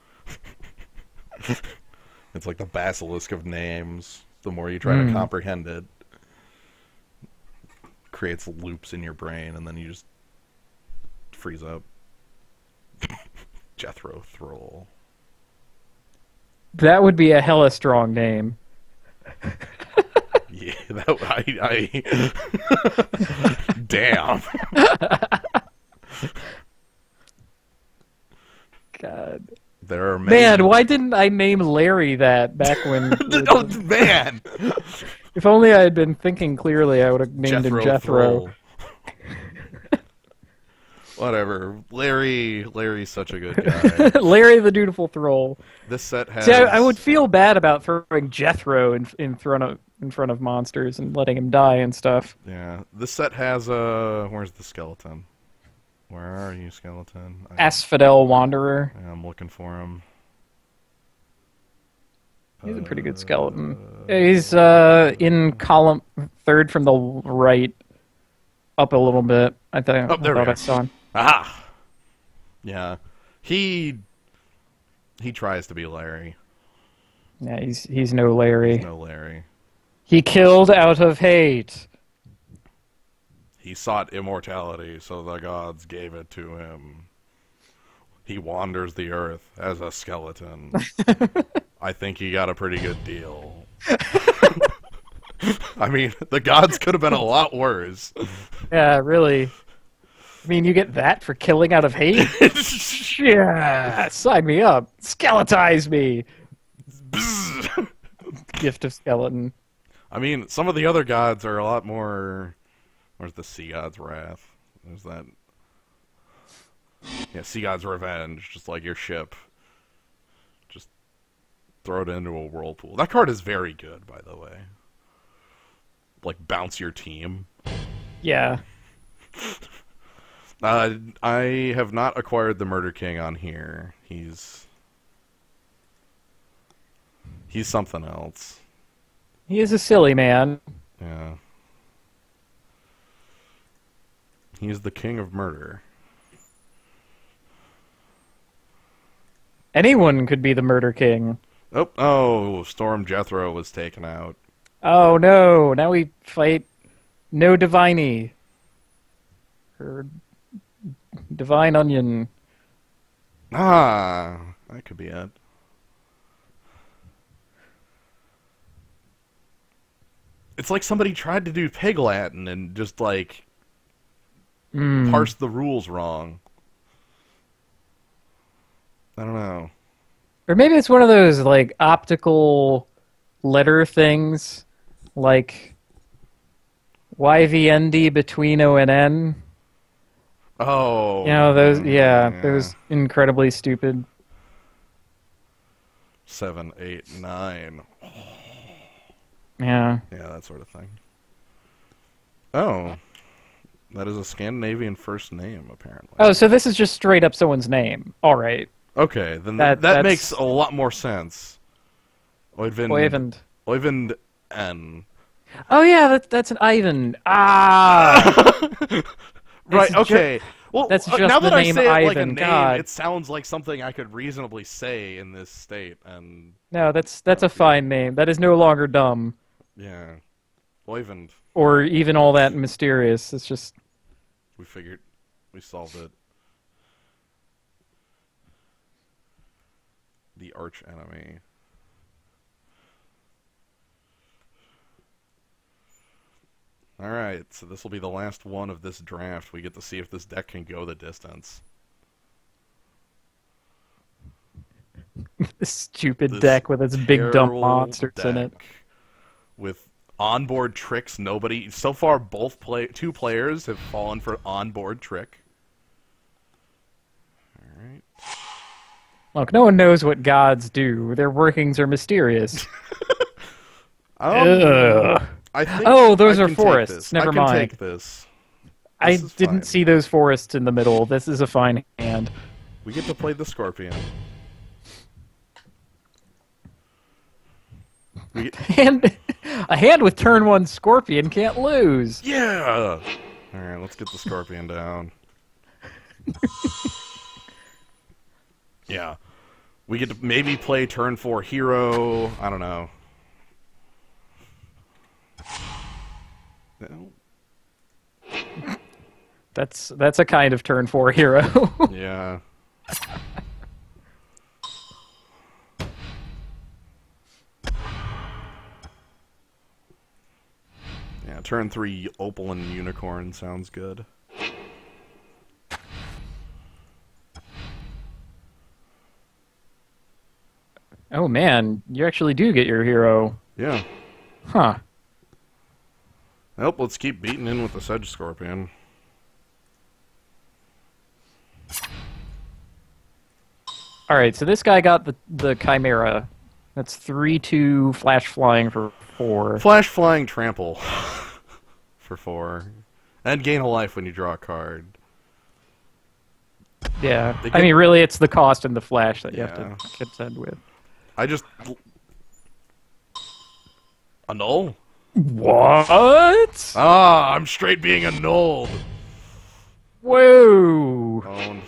it's like the basilisk of names. The more you try to comprehend it, creates loops in your brain, and then you just freeze up. Jethro Thrall. That would be a hella strong name. Yeah, damn. God. There are many... Man, why didn't I name Larry that back when... Oh, man! If only I had been thinking clearly, I would have named him Jethro. Whatever. Larry's such a good guy. Larry the Dutiful Thrall. This set has... See, I would feel bad about throwing Jethro in front of monsters and letting him die and stuff. Yeah. This set has where's the skeleton? Where are you, skeleton? Asphodel Wanderer. Yeah, I'm looking for him. He's a pretty good skeleton. He's in column third from the right, up a little bit. I thought I saw him. Aha! Yeah, he tries to be Larry. Yeah, he's no Larry. He's no Larry. He killed out of hate. He sought immortality, so the gods gave it to him. He wanders the earth as a skeleton. I think he got a pretty good deal. I mean, the gods could have been a lot worse. Yeah, really. I mean, you get that for killing out of hate? Yeah, sign me up. Skeletize me. Gift of skeleton. I mean, some of the other gods are a lot more... Where's the Sea God's Wrath? There's that... Yeah, Sea God's Revenge, just like your ship. Just throw it into a whirlpool. That card is very good, by the way. Like, bounce your team. Yeah. I have not acquired the Murder King on here. He's something else. He is a silly man. Yeah. He's the king of murder. Anyone could be the Murder King. Oh, Storm Jethro was taken out. Oh no, now we fight no Diviney. Or Divine Onion. Ah, that could be it. It's like somebody tried to do Pig Latin and just, like, parsed the rules wrong. I don't know. Or maybe it's one of those, like, optical letter things, like YVND between O and N. Oh. You know, those, yeah, those incredibly stupid. 7, 8, 9. Yeah. Yeah, that sort of thing. Oh. That is a Scandinavian first name, apparently. Oh, so this is just straight up someone's name. All right. Okay, then that makes a lot more sense. Oyvind N. Oh yeah, that's an Ivan. Ah. Right. Okay. Well, that's just now that the I name say it Ivan. like a name, God. it sounds like something I could reasonably say in this state. And no, that's a fine name. That is no longer dumb. Yeah, Oyvind. Or even all that mysterious. It's just we solved it. The arch enemy. Alright, so this will be the last one of this draft. We get to see if this deck can go the distance. this stupid deck with its big dumb monsters in it. With onboard tricks, nobody... So far, two players have fallen for onboard trick. Alright. Look, no one knows what gods do. Their workings are mysterious. I think those are forests. Never mind. I can take this. I didn't see those forests in the middle. This is a fine hand. We get to play the Scorpion. A hand with turn 1 Scorpion can't lose. Yeah! Alright, let's get the Scorpion down. Yeah. We get to maybe play turn 4 Hero. I don't know. No. That's a kind of turn 4 hero. Yeah. Yeah, turn 3 Opaline Unicorn sounds good. Oh man, you actually do get your hero. Yeah. Huh. Well, let's keep beating in with the Sedge Scorpion. All right, so this guy got the Chimera. That's 3/2 flash flying for 4. Flash flying trample for 4. And gain a life when you draw a card. Yeah, I mean, really, it's the cost and the flash that you have to contend with. I just annul. What? Ah, I'm straight being annulled. Whoa! Owned.